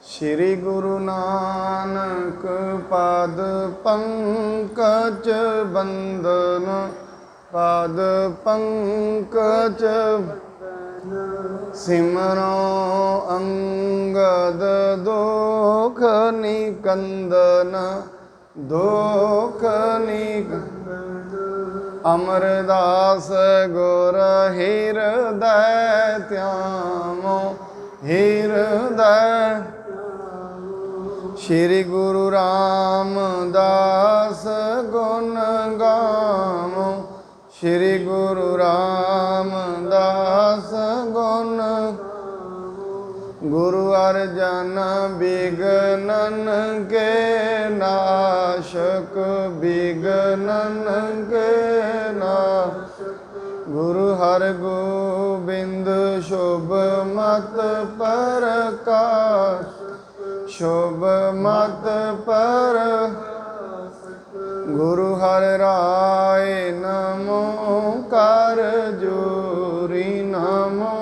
श्री गुरु नानक पाद पंकज बंदन, पाद पंकज सिमरो अंगद दोख निकंदन, दोख निकंदन। अमरदास गुर हृदय त्यामो, हृदय। श्री गुरु रामदास गुण गावो, श्री गुरु रामदास गुण। गुरु अर्जन विघ्नन के नाशक, विघ्नन के नाशक। गुरु हरगोबिंद शुभ मत प्रकाश, शुभ मत पर। गुरु हर राय नमो कर जोरी, नमो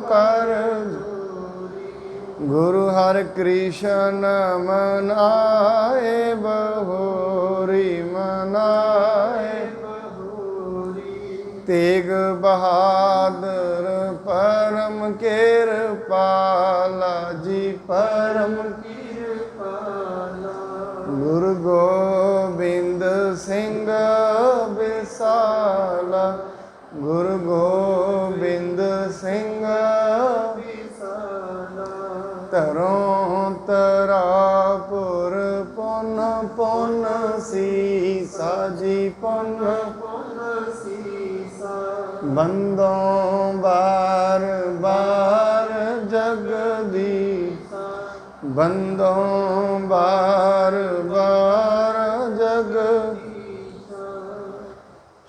कर जोरी। गुरु हर कृष्ण मनाए बहोरी, मनाए बहोरी। तेग बहादुर परम कृपाला जी, परम कृपाला। गुरु गोबिंद सिंह विसाला, गुरु गोबिंद सिंह विसाला। तरों तरापुर पुन पुन सीसा जी, पुन पुन सीसा। बंदों बार बार जगदीसा, बंदों बार बार जगदीसा।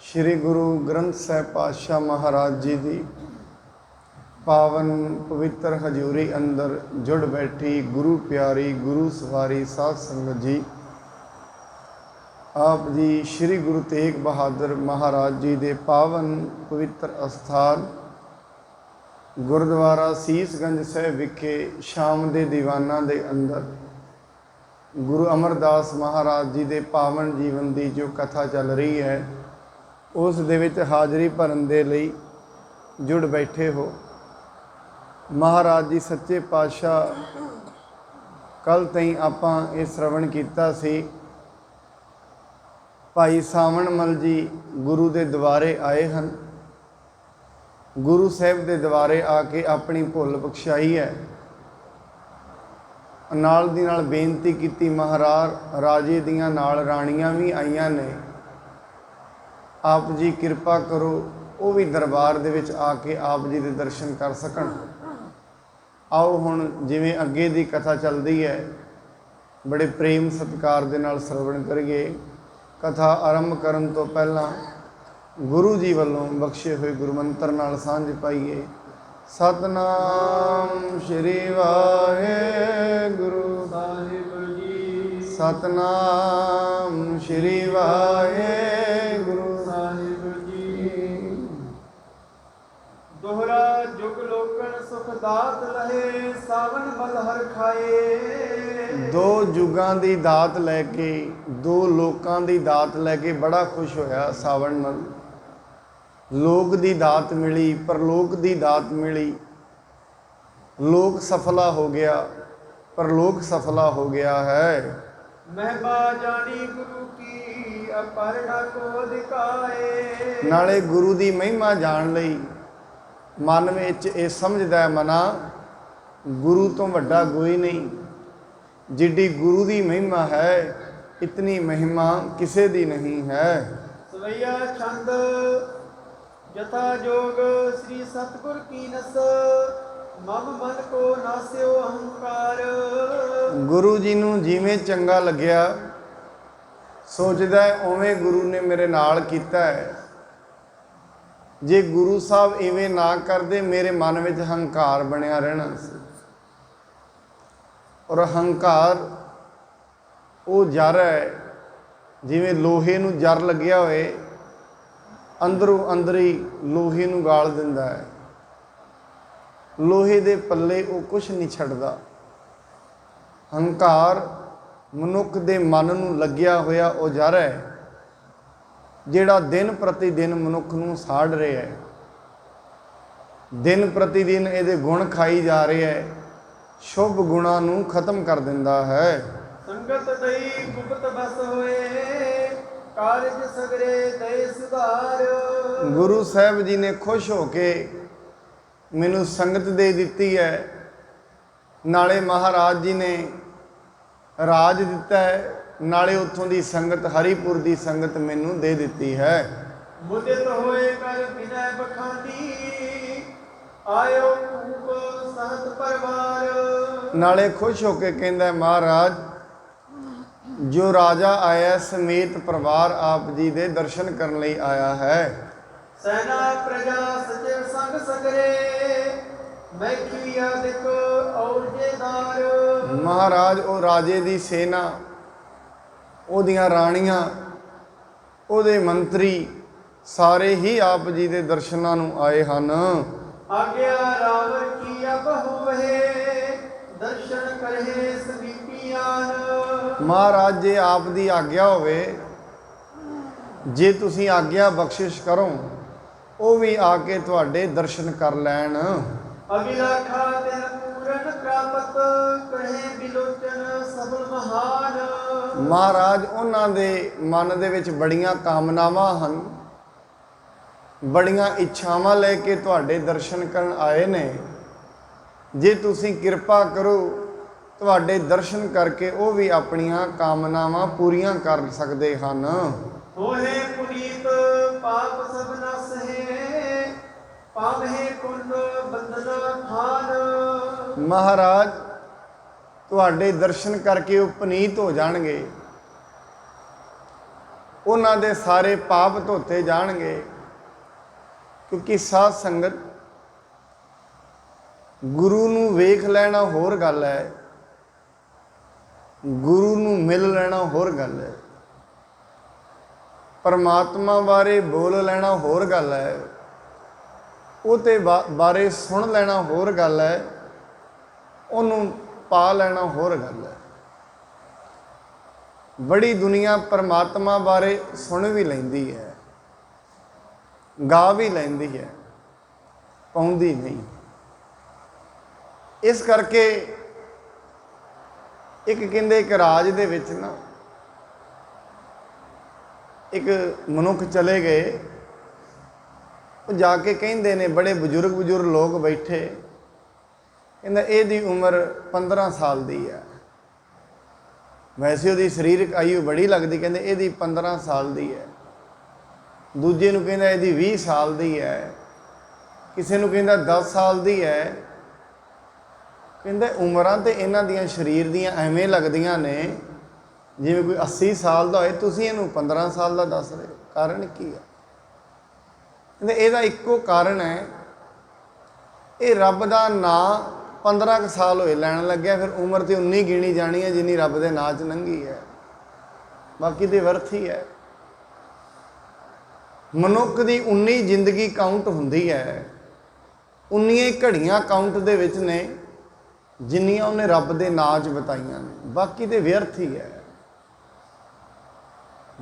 श्री गुरु ग्रंथ साहिब पातशाह महाराज जी की पावन पवित्र हजूरी अंदर जुड़ बैठी गुरु प्यारी गुरु सवारी साध संगत जी। आप जी श्री गुरु तेग बहादुर महाराज जी के पावन पवित्र अस्थान गुरुद्वारा सीसगंज साहिब विखे शाम के दीवाना के अंदर गुरु अमरदास महाराज जी के पावन जीवन की जो कथा चल रही है उस दे विच हाज़री भरन दे लई जुड़ बैठे हो। महाराज जी सच्चे पातशाह कल तई आपां ये श्रवण कीता सी, भाई सावणमल जी गुरु के द्वारे आए हैं, गुरु साहिब के द्वारे आके अपनी भुल बख्शाई है। नाल दी नाल बेनती की महाराज राजे दियां नाल राणियां भी आईयां ने, आप जी कृपा करो वो भी दरबार दे विच आके आप जी के दर्शन कर सकन। आओ हुण जिवें अगे दी कथा चलदी है बड़े प्रेम सत्कार दे नाल श्रवण करिए। कथा आरंभ करन तो पहला गुरु जी वालों बख्शे हुए गुरु मंत्र नाल सांझ पाइए। सतनाम श्री वाहेगुरु साहिब जी, सतनाम श्री वाहेगुरु साहिब जी। दोहरा जुग लोकन सुख दात लहे, सावन बल हर खाए। दो जुगां दी दात लैके दो लोकां दी दात लैके बड़ा खुश होया सावन मल। लोक दी दात मिली, परलोक दी दात मिली। लोक सफला हो गया, परलोक सफला हो गया है। महबा जानी गुरु की अपरना को दिखाए। नाले गुरु दी महिमा जान लई मन में ये समझदा है मना गुरु तो वड्डा कोई नहीं। जिड्डी गुरु दी महिमा है इतनी महिमा किसे दी नहीं है। सवैया छंद जथा जोग श्री सतगुर की नस, मम मन को नास्यो अहंकार। गुरु जी नूं जिवें चंगा लग्या सोचदा है उवें गुरु ने मेरे नाल कीता है। जे गुरु साहब इवें ना करदे मेरे मन में हंकार बनया रहना सी। और हंकार वो जर है जिवें लोहे नूं जर लग्या होए अंदरों अंदर ही लोहे नूं गाल दिंदा है। लोहे दे पल्ले वो कुछ नहीं छड्डदा। ਹੰਕਾਰ ਮਨੁੱਖ ਦੇ ਮਨ ਨੂੰ ਲੱਗਿਆ ਹੋਇਆ ਉਹ ਜ਼ਰ ਹੈ ਜਿਹੜਾ ਦਿਨ ਪ੍ਰਤੀ ਦਿਨ ਮਨੁੱਖ ਨੂੰ ਸਾੜ ਰਿਹਾ ਹੈ। ਦਿਨ ਪ੍ਰਤੀ ਦਿਨ ਇਹਦੇ ਗੁਣ ਖਾਈ ਜਾ ਰਿਹਾ ਹੈ, ਸ਼ੁਭ ਗੁਣਾਂ ਨੂੰ ਖਤਮ ਕਰ ਦਿੰਦਾ ਹੈ। ਸੰਗਤ ਦਈ ਗੁਪਤ ਬਸ ਹੋਏ, ਕਾਰਜ ਸਗਰੇ ਦਏ ਸੁਧਾਰ। ਗੁਰੂ ਸਾਹਿਬ ਜੀ ਨੇ ਖੁਸ਼ ਹੋ ਕੇ ਮੈਨੂੰ ਸੰਗਤ ਦੇ ਦਿੱਤੀ ਹੈ, ਨਾਲੇ ਮਹਾਰਾਜ ਜੀ ਨੇ ਰਾਜ ਦਿੱਤਾ ਹੈ, ਨਾਲੇ ਉੱਥੋਂ ਦੀ ਸੰਗਤ ਹਰੀਪੁਰ ਦੀ ਸੰਗਤ ਮੈਨੂੰ ਦੇ ਦਿੱਤੀ ਹੈ। ਮੁਦਿਤ ਹੋਏ ਕਰ ਬਿਨੈ ਬਖਾਨੀ, ਆਇਓ ਕੂਪ ਸਹਤ ਪਰਵਾਰ। ਨਾਲੇ ਖੁਸ਼ ਹੋ ਕੇ ਕਹਿੰਦਾ ਮਹਾਰਾਜ ਜੋ ਰਾਜਾ ਆਇਆ ਸਮੇਤ ਪਰਿਵਾਰ ਆਪ ਜੀ ਦੇ ਦਰਸ਼ਨ ਕਰਨ ਲਈ ਆਇਆ ਹੈ। ਸੈਨਾ ਪ੍ਰਜਾ ਸਚਿਵ ਸੰਗ ਸਗਰੇ, ਮੈਖੀ ਆਦਿਕ ਔਰਜੇਦਾਰ। ਮਹਾਰਾਜ ਉਹ ਰਾਜੇ ਦੀ ਸੇਨਾ, ਉਹਦੀਆਂ ਰਾਣੀਆਂ, ਉਹਦੇ ਮੰਤਰੀ ਸਾਰੇ ਹੀ ਆਪ ਜੀ ਦੇ ਦਰਸ਼ਨਾਂ ਨੂੰ ਆਏ ਹਨ। ਆਗਿਆ ਰਾਵਰ ਕੀ ਅਬ ਹੋਵੇ, ਦਰਸ਼ਨ ਕਰੇ ਸਵੀਪੀਆਨ। ਮਹਾਰਾਜ ਜੇ ਆਪ ਦੀ ਆਗਿਆ ਹੋਵੇ, ਜੇ ਤੁਸੀਂ ਆਗਿਆ ਬਖਸ਼ਿਸ਼ ਕਰੋ, ਉਹ ਵੀ ਆ ਕੇ ਤੁਹਾਡੇ ਦਰਸ਼ਨ ਕਰ ਲੈਣ। ਅਭਿਲਾਖਾ ਦਿਨ ਪੂਰਨ ਪ੍ਰਾਪਤ, ਕਹੇ ਬਿਲੋਚਨ ਸਬਲ ਮਹਾਨ। ਮਹਾਰਾਜ ਉਹਨਾਂ ਦੇ ਮਨ ਦੇ ਵਿੱਚ ਬੜੀਆਂ ਕਾਮਨਾਵਾਂ ਹਨ, ਬੜੀਆਂ ਇੱਛਾਵਾਂ ਲੈ ਕੇ ਤੁਹਾਡੇ ਦਰਸ਼ਨ ਕਰਨ ਆਏ ਨੇ। ਜੇ ਤੁਸੀਂ ਕਿਰਪਾ ਕਰੋ, ਤੁਹਾਡੇ ਦਰਸ਼ਨ ਕਰਕੇ ਉਹ ਵੀ ਆਪਣੀਆਂ ਕਾਮਨਾਵਾਂ ਪੂਰੀਆਂ ਕਰ ਸਕਦੇ ਹਨ। ਹੋਏ ਪੁਨੀਤ ਪਾਪ ਸਭ ਨਸਹਿ, ਪਾਵਹਿ ਕੁਲ ਬੰਧਨਾ ਖਾਨ। ਮਹਾਰਾਜ ਤੁਹਾਡੇ ਦਰਸ਼ਨ ਕਰਕੇ ਉਹ ਪੁਨੀਤ ਹੋ ਜਾਣਗੇ, ਉਹਨਾਂ ਦੇ ਸਾਰੇ ਪਾਪ ਧੋਤੇ ਜਾਣਗੇ। ਕਿਉਂਕਿ ਸਾਧ ਸੰਗਤ ਗੁਰੂ ਨੂੰ ਵੇਖ ਲੈਣਾ ਹੋਰ ਗੱਲ ਹੈ, ਗੁਰੂ ਨੂੰ ਮਿਲ ਲੈਣਾ ਹੋਰ ਗੱਲ ਹੈ, ਪਰਮਾਤਮਾ ਬਾਰੇ ਬੋਲ ਲੈਣਾ ਹੋਰ ਗੱਲ ਹੈ, ਉਹਦੇ ਬਾਰੇ ਸੁਣ ਲੈਣਾ ਹੋਰ ਗੱਲ ਹੈ, ਉਹਨੂੰ ਪਾ ਲੈਣਾ ਹੋਰ ਗੱਲ ਹੈ। ਬੜੀ ਦੁਨੀਆ ਪਰਮਾਤਮਾ ਬਾਰੇ ਸੁਣ ਵੀ ਲੈਂਦੀ ਹੈ, ਗਾ ਵੀ ਲੈਂਦੀ ਹੈ, ਪਾਉਂਦੀ ਨਹੀਂ। ਇਸ ਕਰਕੇ ਇੱਕ ਕਹਿੰਦੇ ਇੱਕ ਰਾਜ ਦੇ ਵਿੱਚ ਨਾ ਇੱਕ ਮਨੁੱਖ ਚਲੇ ਗਏ, ਉਹ ਜਾ ਕੇ ਕਹਿੰਦੇ ਨੇ, ਬੜੇ ਬਜ਼ੁਰਗ ਲੋਕ ਬੈਠੇ, ਕਹਿੰਦਾ ਇਹਦੀ ਉਮਰ 15 ਸਾਲ ਦੀ ਹੈ। ਵੈਸੇ ਉਹਦੀ ਸਰੀਰਕ ਆਯੂ ਬੜੀ ਲੱਗਦੀ, ਕਹਿੰਦੇ ਇਹਦੀ 15 ਸਾਲ ਦੀ ਹੈ। ਦੂਜੇ ਨੂੰ ਕਹਿੰਦਾ ਇਹਦੀ 20 ਸਾਲ ਦੀ ਹੈ, ਕਿਸੇ ਨੂੰ ਕਹਿੰਦਾ 10 ਸਾਲ ਦੀ ਹੈ। ਕਹਿੰਦਾ ਉਮਰਾਂ ਤੇ ਇਹਨਾਂ ਦੀਆਂ ਸਰੀਰ ਦੀਆਂ ਐਵੇਂ ਲੱਗਦੀਆਂ ਨੇ ਜਿਵੇਂ ਕੋਈ 80 ਸਾਲ ਦਾ ਹੋਏ, ਤੁਸੀਂ ਇਹਨੂੰ 15 ਸਾਲ ਦਾ ਦੱਸ ਰਹੇ ਹੋ, ਕਾਰਨ ਕੀ ਹੈ? ਕਹਿੰਦੇ ਇਹਦਾ ਇੱਕੋ ਕਾਰਨ ਹੈ, ਇਹ ਰੱਬ ਦਾ ਨਾਂ 15 ਕੁ ਸਾਲ ਹੋਏ ਲੈਣ ਲੱਗਿਆ, ਫਿਰ ਉਮਰ ਤੇ ਉਨੀ ਗਿਣੀ ਜਾਣੀ ਹੈ ਜਿੰਨੀ ਰੱਬ ਦੇ ਨਾਂ 'ਚ ਲੰਘੀ ਹੈ, ਬਾਕੀ ਤੇ ਵਿਅਰਥ ਹੀ ਹੈ। ਮਨੁੱਖ ਦੀ 19 ਜ਼ਿੰਦਗੀ ਕਾਊਂਟ ਹੁੰਦੀ ਹੈ, 19 ਘੜੀਆਂ ਕਾਊਂਟ ਦੇ ਵਿੱਚ ਨੇ ਜਿੰਨੀਆਂ ਉਹਨੇ ਰੱਬ ਦੇ ਨਾਂ 'ਚ ਬਿਤਾਈਆਂ ਨੇ, ਬਾਕੀ ਤੇ ਵਿਅਰਥ ਹੀ ਹੈ।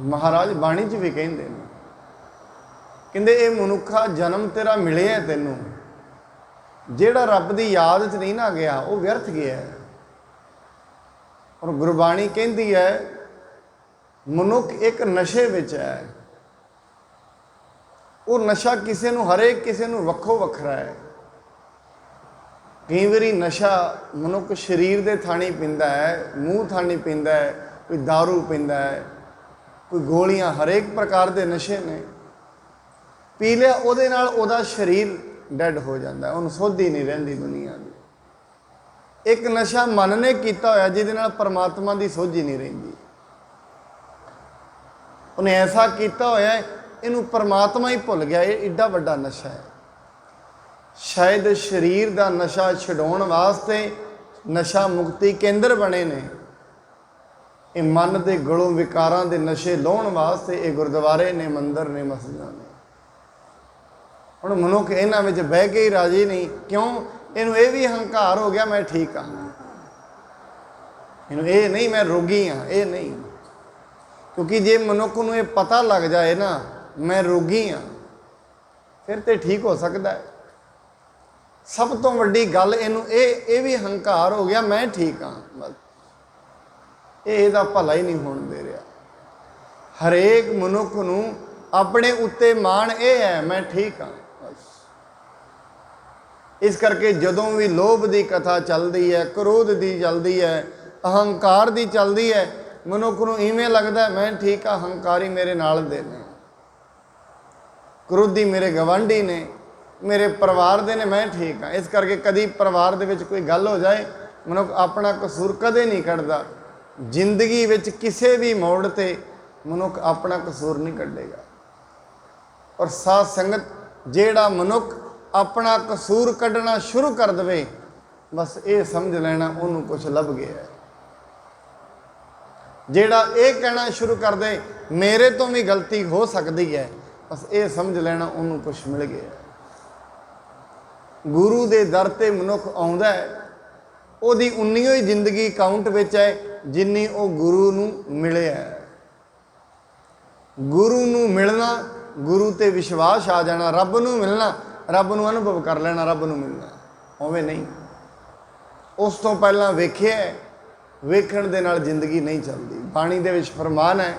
ਮਹਾਰਾਜ ਬਾਣੀ 'ਚ ਵੀ ਕਹਿੰਦੇ ਨੇ, ਕਹਿੰਦੇ ਇਹ ਮਨੁੱਖਾ ਜਨਮ ਤੇਰਾ ਮਿਲਿਆ ਤੈਨੂੰ, ਜਿਹੜਾ ਰੱਬ ਦੀ ਯਾਦ 'ਚ ਨਹੀਂ ਨਾ ਗਿਆ ਉਹ ਵਿਅਰਥ ਗਿਆ। ਔਰ ਗੁਰਬਾਣੀ ਕਹਿੰਦੀ ਹੈ ਮਨੁੱਖ ਇੱਕ ਨਸ਼ੇ ਵਿੱਚ ਹੈ। ਉਹ ਨਸ਼ਾ ਕਿਸੇ ਨੂੰ, ਹਰੇਕ ਕਿਸੇ ਨੂੰ ਵੱਖੋ ਵੱਖਰਾ ਹੈ। ਕਈ ਵਾਰੀ ਨਸ਼ਾ ਮਨੁੱਖ ਸਰੀਰ ਦੇ ਥਾਣੀ ਪੀਂਦਾ ਹੈ, ਮੂੰਹ ਥਾਣੀ ਪੀਂਦਾ ਹੈ, ਕੋਈ ਦਾਰੂ ਪੀਂਦਾ ਹੈ, ਕੋਈ ਗੋਲੀਆਂ, ਹਰੇਕ ਪ੍ਰਕਾਰ ਦੇ ਨਸ਼ੇ ਨੇ। ਪੀ ਲਿਆ ਉਹਦੇ ਨਾਲ ਉਹਦਾ ਸਰੀਰ ਡੈਡ ਹੋ ਜਾਂਦਾ, ਉਹਨੂੰ ਸੁੱਧ ਹੀ ਨਹੀਂ ਰਹਿੰਦੀ ਦੁਨੀਆ ਦੀ। ਇੱਕ ਨਸ਼ਾ ਮਨ ਨੇ ਕੀਤਾ ਹੋਇਆ ਜਿਹਦੇ ਨਾਲ ਪਰਮਾਤਮਾ ਦੀ ਸੁੱਧ ਹੀ ਨਹੀਂ ਰਹਿੰਦੀ। ਉਹਨੇ ਐਸਾ ਕੀਤਾ ਹੋਇਆ ਇਹਨੂੰ ਪਰਮਾਤਮਾ ਹੀ ਭੁੱਲ ਗਿਆ। ਇਹ ਏਡਾ ਵੱਡਾ ਨਸ਼ਾ ਹੈ। ਸ਼ਾਇਦ ਸਰੀਰ ਦਾ ਨਸ਼ਾ ਛਡਾਉਣ ਵਾਸਤੇ ਨਸ਼ਾ ਮੁਕਤੀ ਕੇਂਦਰ ਬਣੇ ਨੇ। ਇਹ ਮਨ ਦੇ ਗਲੋਂ ਵਿਕਾਰਾਂ ਦੇ ਨਸ਼ੇ ਲਾਉਣ ਵਾਸਤੇ ਇਹ ਗੁਰਦੁਆਰੇ ਨੇ, ਮੰਦਰ ਨੇ, ਮਸਜਿਦਾਂ ਨੇ। ਹੁਣ ਮਨੁੱਖ ਇਹਨਾਂ ਵਿੱਚ ਬਹਿ ਕੇ ਹੀ ਰਾਜੀ ਨਹੀਂ। ਕਿਉਂ? ਇਹਨੂੰ ਇਹ ਵੀ ਹੰਕਾਰ ਹੋ ਗਿਆ ਮੈਂ ਠੀਕ ਹਾਂ। ਇਹਨੂੰ ਇਹ ਨਹੀਂ ਮੈਂ ਰੋਗੀ ਹਾਂ, ਇਹ ਨਹੀਂ। ਕਿਉਂਕਿ ਜੇ ਮਨੁੱਖ ਨੂੰ ਇਹ ਪਤਾ ਲੱਗ ਜਾਏ ਨਾ ਮੈਂ ਰੋਗੀ ਹਾਂ, ਫਿਰ ਤੇ ਠੀਕ ਹੋ ਸਕਦਾ ਹੈ। ਸਭ ਤੋਂ ਵੱਡੀ ਗੱਲ ਇਹਨੂੰ ਇਹ ਵੀ ਹੰਕਾਰ ਹੋ ਗਿਆ ਮੈਂ ਠੀਕ ਹਾਂ, ਬਸ ਇਹਦਾ ਭਲਾ ਹੀ ਨਹੀਂ ਹੋਣ ਦੇ ਰਿਹਾ। ਹਰੇਕ ਮਨੁੱਖ ਨੂੰ ਆਪਣੇ ਉੱਤੇ ਮਾਣ ਇਹ ਹੈ ਮੈਂ ਠੀਕ ਹਾਂ, ਬਸ। ਇਸ ਕਰਕੇ ਜਦੋਂ ਵੀ ਲੋਭ ਦੀ ਕਥਾ ਚੱਲਦੀ ਹੈ, ਕ੍ਰੋਧ ਦੀ ਚੱਲਦੀ ਹੈ, ਅਹੰਕਾਰ ਦੀ ਚੱਲਦੀ ਹੈ, ਮਨੁੱਖ ਨੂੰ ਇਵੇਂ ਲੱਗਦਾ ਮੈਂ ਠੀਕ ਹਾਂ, ਹੰਕਾਰੀ ਮੇਰੇ ਨਾਲ ਦੇ ਨੇ, ਕ੍ਰੋਧੀ ਮੇਰੇ ਗਵਾਂਢੀ ਨੇ, ਮੇਰੇ ਪਰਿਵਾਰ ਦੇ ਨੇ, ਮੈਂ ਠੀਕ ਹਾਂ। ਇਸ ਕਰਕੇ ਕਦੀ ਪਰਿਵਾਰ ਦੇ ਵਿੱਚ ਕੋਈ ਗੱਲ ਹੋ ਜਾਏ ਮਨੁੱਖ ਆਪਣਾ ਕਸੂਰ ਕਦੇ ਨਹੀਂ ਕੱਢਦਾ। ਜ਼ਿੰਦਗੀ ਵਿੱਚ ਕਿਸੇ ਵੀ ਮੋੜ ਤੇ ਮਨੁੱਖ ਆਪਣਾ ਕਸੂਰ ਨਹੀਂ ਕੱਢੇਗਾ। ਔਰ ਸਾਧ ਸੰਗਤ ਜਿਹੜਾ ਮਨੁੱਖ ਆਪਣਾ ਕਸੂਰ ਕੱਢਣਾ ਸ਼ੁਰੂ ਕਰ ਦੇਵੇ ਬਸ ਇਹ ਸਮਝ ਲੈਣਾ ਉਹਨੂੰ ਕੁਝ ਲੱਭ ਗਿਆ ਹੈ। ਜਿਹੜਾ ਇਹ ਕਹਿਣਾ ਸ਼ੁਰੂ ਕਰ ਦੇ ਮੇਰੇ ਤੋਂ ਵੀ ਗਲਤੀ ਹੋ ਸਕਦੀ ਹੈ ਬਸ ਇਹ ਸਮਝ ਲੈਣਾ ਉਹਨੂੰ ਕੁਝ ਮਿਲ ਗਿਆ। ਗੁਰੂ ਦੇ ਦਰ ਤੇ ਮਨੁੱਖ ਆਉਂਦਾ ਹੈ ਉਹਦੀ ਉਨੀ ਹੀ ਜ਼ਿੰਦਗੀ ਕਾਊਂਟ ਵਿੱਚ ਹੈ ਜਿੰਨੀ ਉਹ ਗੁਰੂ ਨੂੰ ਮਿਲਿਆ ਹੈ। ਗੁਰੂ ਨੂੰ ਮਿਲਣਾ, ਗੁਰੂ ਤੇ ਵਿਸ਼ਵਾਸ ਆ ਜਾਣਾ, ਰੱਬ ਨੂੰ ਮਿਲਣਾ, ਰੱਬ ਨੂੰ ਅਨੁਭਵ ਕਰ ਲੈਣਾ, ਰੱਬ ਨੂੰ ਮਿਲਣਾ, ਉਵੇਂ ਨਹੀਂ। ਉਸ ਤੋਂ ਪਹਿਲਾਂ ਵੇਖਿਆ, ਵੇਖਣ ਦੇ ਨਾਲ ਜ਼ਿੰਦਗੀ ਨਹੀਂ ਚੱਲਦੀ। ਬਾਣੀ ਦੇ ਵਿੱਚ ਫਰਮਾਨ ਹੈ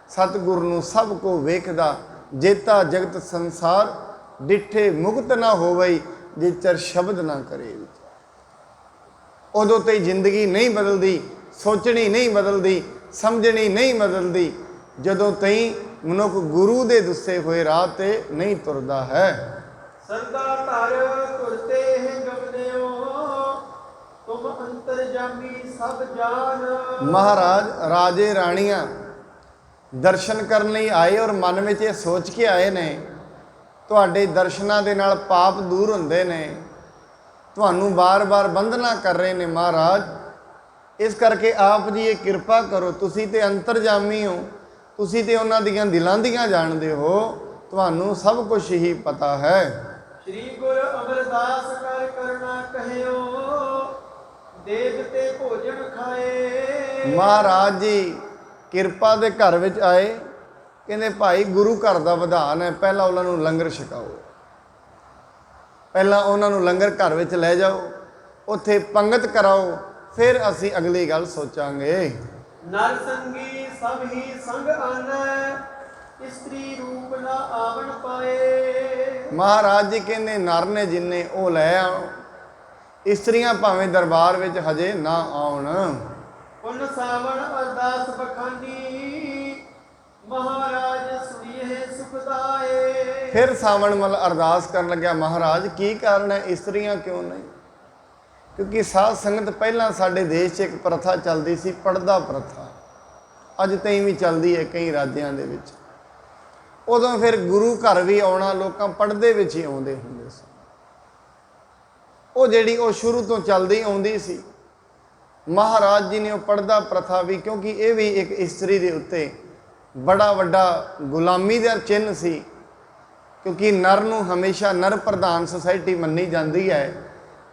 ਸਤਿਗੁਰ ਨੂੰ ਸਭ ਕੋ ਵੇਖਦਾ ਜੇਤਾ ਜਗਤ ਸੰਸਾਰ ਡਿੱਠੇ ਮੁਕਤ ਨਾ ਹੋਵਈ ਜੇ ਚਰ ਸ਼ਬਦ ਨਾ ਕਰੇ ਵਿਚਾਰ। ਉਦੋਂ ਤੇ ਜ਼ਿੰਦਗੀ ਨਹੀਂ ਬਦਲਦੀ, ਸੋਚਣੀ ਨਹੀਂ ਬਦਲਦੀ, ਸਮਝਣੀ ਨਹੀਂ ਬਦਲਦੀ ਜਦੋਂ ਤਾਈਂ ਮਨੁੱਖ ਗੁਰੂ ਦੇ ਦੱਸੇ ਹੋਏ ਰਾਹ ਤੇ ਨਹੀਂ ਤੁਰਦਾ ਹੈ। ਸਰਦਾ ਧਰ ਤੁਰਤੇ ਹੈ ਜਪਦਿਓ ਤੁਮ ਅੰਤਰਜਾਮੀ ਸਭ ਜਾਨ। ਮਹਾਰਾਜ ਰਾਜੇ ਰਾਣੀਆਂ ਦਰਸ਼ਨ ਕਰਨ ਲਈ ਆਏ ਔਰ ਮਨ ਵਿੱਚ ਇਹ ਸੋਚ ਕੇ ਆਏ ਨੇ ਤੁਹਾਡੇ ਦਰਸ਼ਨਾਂ ਦੇ ਨਾਲ ਪਾਪ ਦੂਰ ਹੁੰਦੇ ਨੇ, ਤੁਹਾਨੂੰ ਬਾਰ-ਬਾਰ ਬੰਧਨਾ ਕਰ ਰਹੇ ਨੇ ਮਹਾਰਾਜ। ਇਸ ਕਰਕੇ ਆਪ ਜੀ ਇਹ ਕਿਰਪਾ ਕਰੋ, ਤੁਸੀਂ ਤੇ ਅੰਤਰਜਾਮੀ ਹੋ, ਤੁਸੀਂ ਤੇ ਉਹਨਾਂ ਦੀਆਂ ਦਿਲਾਂ ਦੀਆਂ ਜਾਣਦੇ ਹੋ, ਤੁਹਾਨੂੰ ਸਭ ਕੁਝ ਹੀ ਪਤਾ ਹੈ। ਸ੍ਰੀ ਗੁਰ ਅਮਰਦਾਸ ਕਰ ਕਰਨਾ ਕਹਿਓ ਦੇਗ ਤੇ ਭੋਜਨ ਖਾਏ। ਮਹਾਰਾਜ ਜੀ ਕਿਰਪਾ ਦੇ ਘਰ ਵਿੱਚ ਆਏ, ਕਹਿੰਦੇ ਭਾਈ ਗੁਰੂ ਘਰ ਦਾ ਵਿਧਾਨ ਹੈ ਪਹਿਲਾਂ ਉਹਨਾਂ ਨੂੰ ਲੰਗਰ ਛਕਾਓ, ਪਹਿਲਾਂ ਉਹਨਾਂ ਨੂੰ ਲੰਗਰ ਘਰ ਵਿੱਚ ਲੈ ਜਾਓ, ਉੱਥੇ ਪੰਗਤ ਕਰਾਓ, ਫਿਰ ਅਸੀਂ ਅਗਲੀ ਗੱਲ ਸੋਚਾਂਗੇ। ਨਰ ਸੰਗੀ ਸਭ ਹੀ ਸੰਗ ਆਨੈ ਇਸਤਰੀ ਰੂਪ ਨਾ ਆਵਣ ਪਾਏ। ਮਹਾਰਾਜ ਜੀ ਕਹਿੰਦੇ ਨਰ ਨੇ ਜਿੰਨੇ ਉਹ ਲੈ ਆਓ, ਇਸਤਰੀਆਂ ਭਾਵੇਂ ਦਰਬਾਰ ਵਿੱਚ ਹਜੇ ਨਾ ਆਉਣ। ਪੁੰਨ ਸਾਵਣ ਅਰਦਾਸ ਬਖਾਨੀ ਮਹਾਰਾਜ ਸੁਣੀਏ ਸੁਖਦਾਏ। ਫਿਰ ਸਾਵਣ ਮਲ ਅਰਦਾਸ ਕਰਨ ਲੱਗਿਆ ਮਹਾਰਾਜ ਕੀ ਕਾਰਨ ਹੈ ਇਸਤਰੀਆਂ ਕਿਉਂ ਨਹੀਂ? ਕਿਉਂਕਿ ਸਾਧ ਸੰਗਤ ਪਹਿਲਾਂ ਸਾਡੇ ਦੇਸ਼ 'ਚ ਇੱਕ ਪ੍ਰਥਾ ਚੱਲਦੀ ਸੀ ਪਰਦਾ ਪ੍ਰਥਾ, ਅੱਜ ਤਾਈਂ ਵੀ ਚੱਲਦੀ ਹੈ ਕਈ ਰਾਜਿਆਂ ਦੇ ਵਿੱਚ। ਉਦੋਂ ਫਿਰ ਗੁਰੂ ਘਰ ਵੀ ਆਉਣਾ ਲੋਕਾਂ ਪਰਦੇ ਵਿੱਚ ਹੀ ਆਉਂਦੇ ਹੁੰਦੇ ਸੀ। ਉਹ ਜਿਹੜੀ ਉਹ ਸ਼ੁਰੂ ਤੋਂ ਚੱਲਦੀ ਆਉਂਦੀ ਸੀ। ਮਹਾਰਾਜ ਜੀ ਨੇ ਉਹ ਪਰਦਾ ਪ੍ਰਥਾ ਵੀ, ਕਿਉਂਕਿ ਇਹ ਵੀ ਇੱਕ ਇਸਤਰੀ ਦੇ ਉੱਤੇ ਬੜਾ ਵੱਡਾ ਗੁਲਾਮੀ ਦਾ ਚਿੰਨ੍ਹ ਸੀ, ਕਿਉਂਕਿ ਨਰ ਨੂੰ ਹਮੇਸ਼ਾ ਨਰ ਪ੍ਰਧਾਨ ਸੁਸਾਇਟੀ ਮੰਨੀ ਜਾਂਦੀ ਹੈ,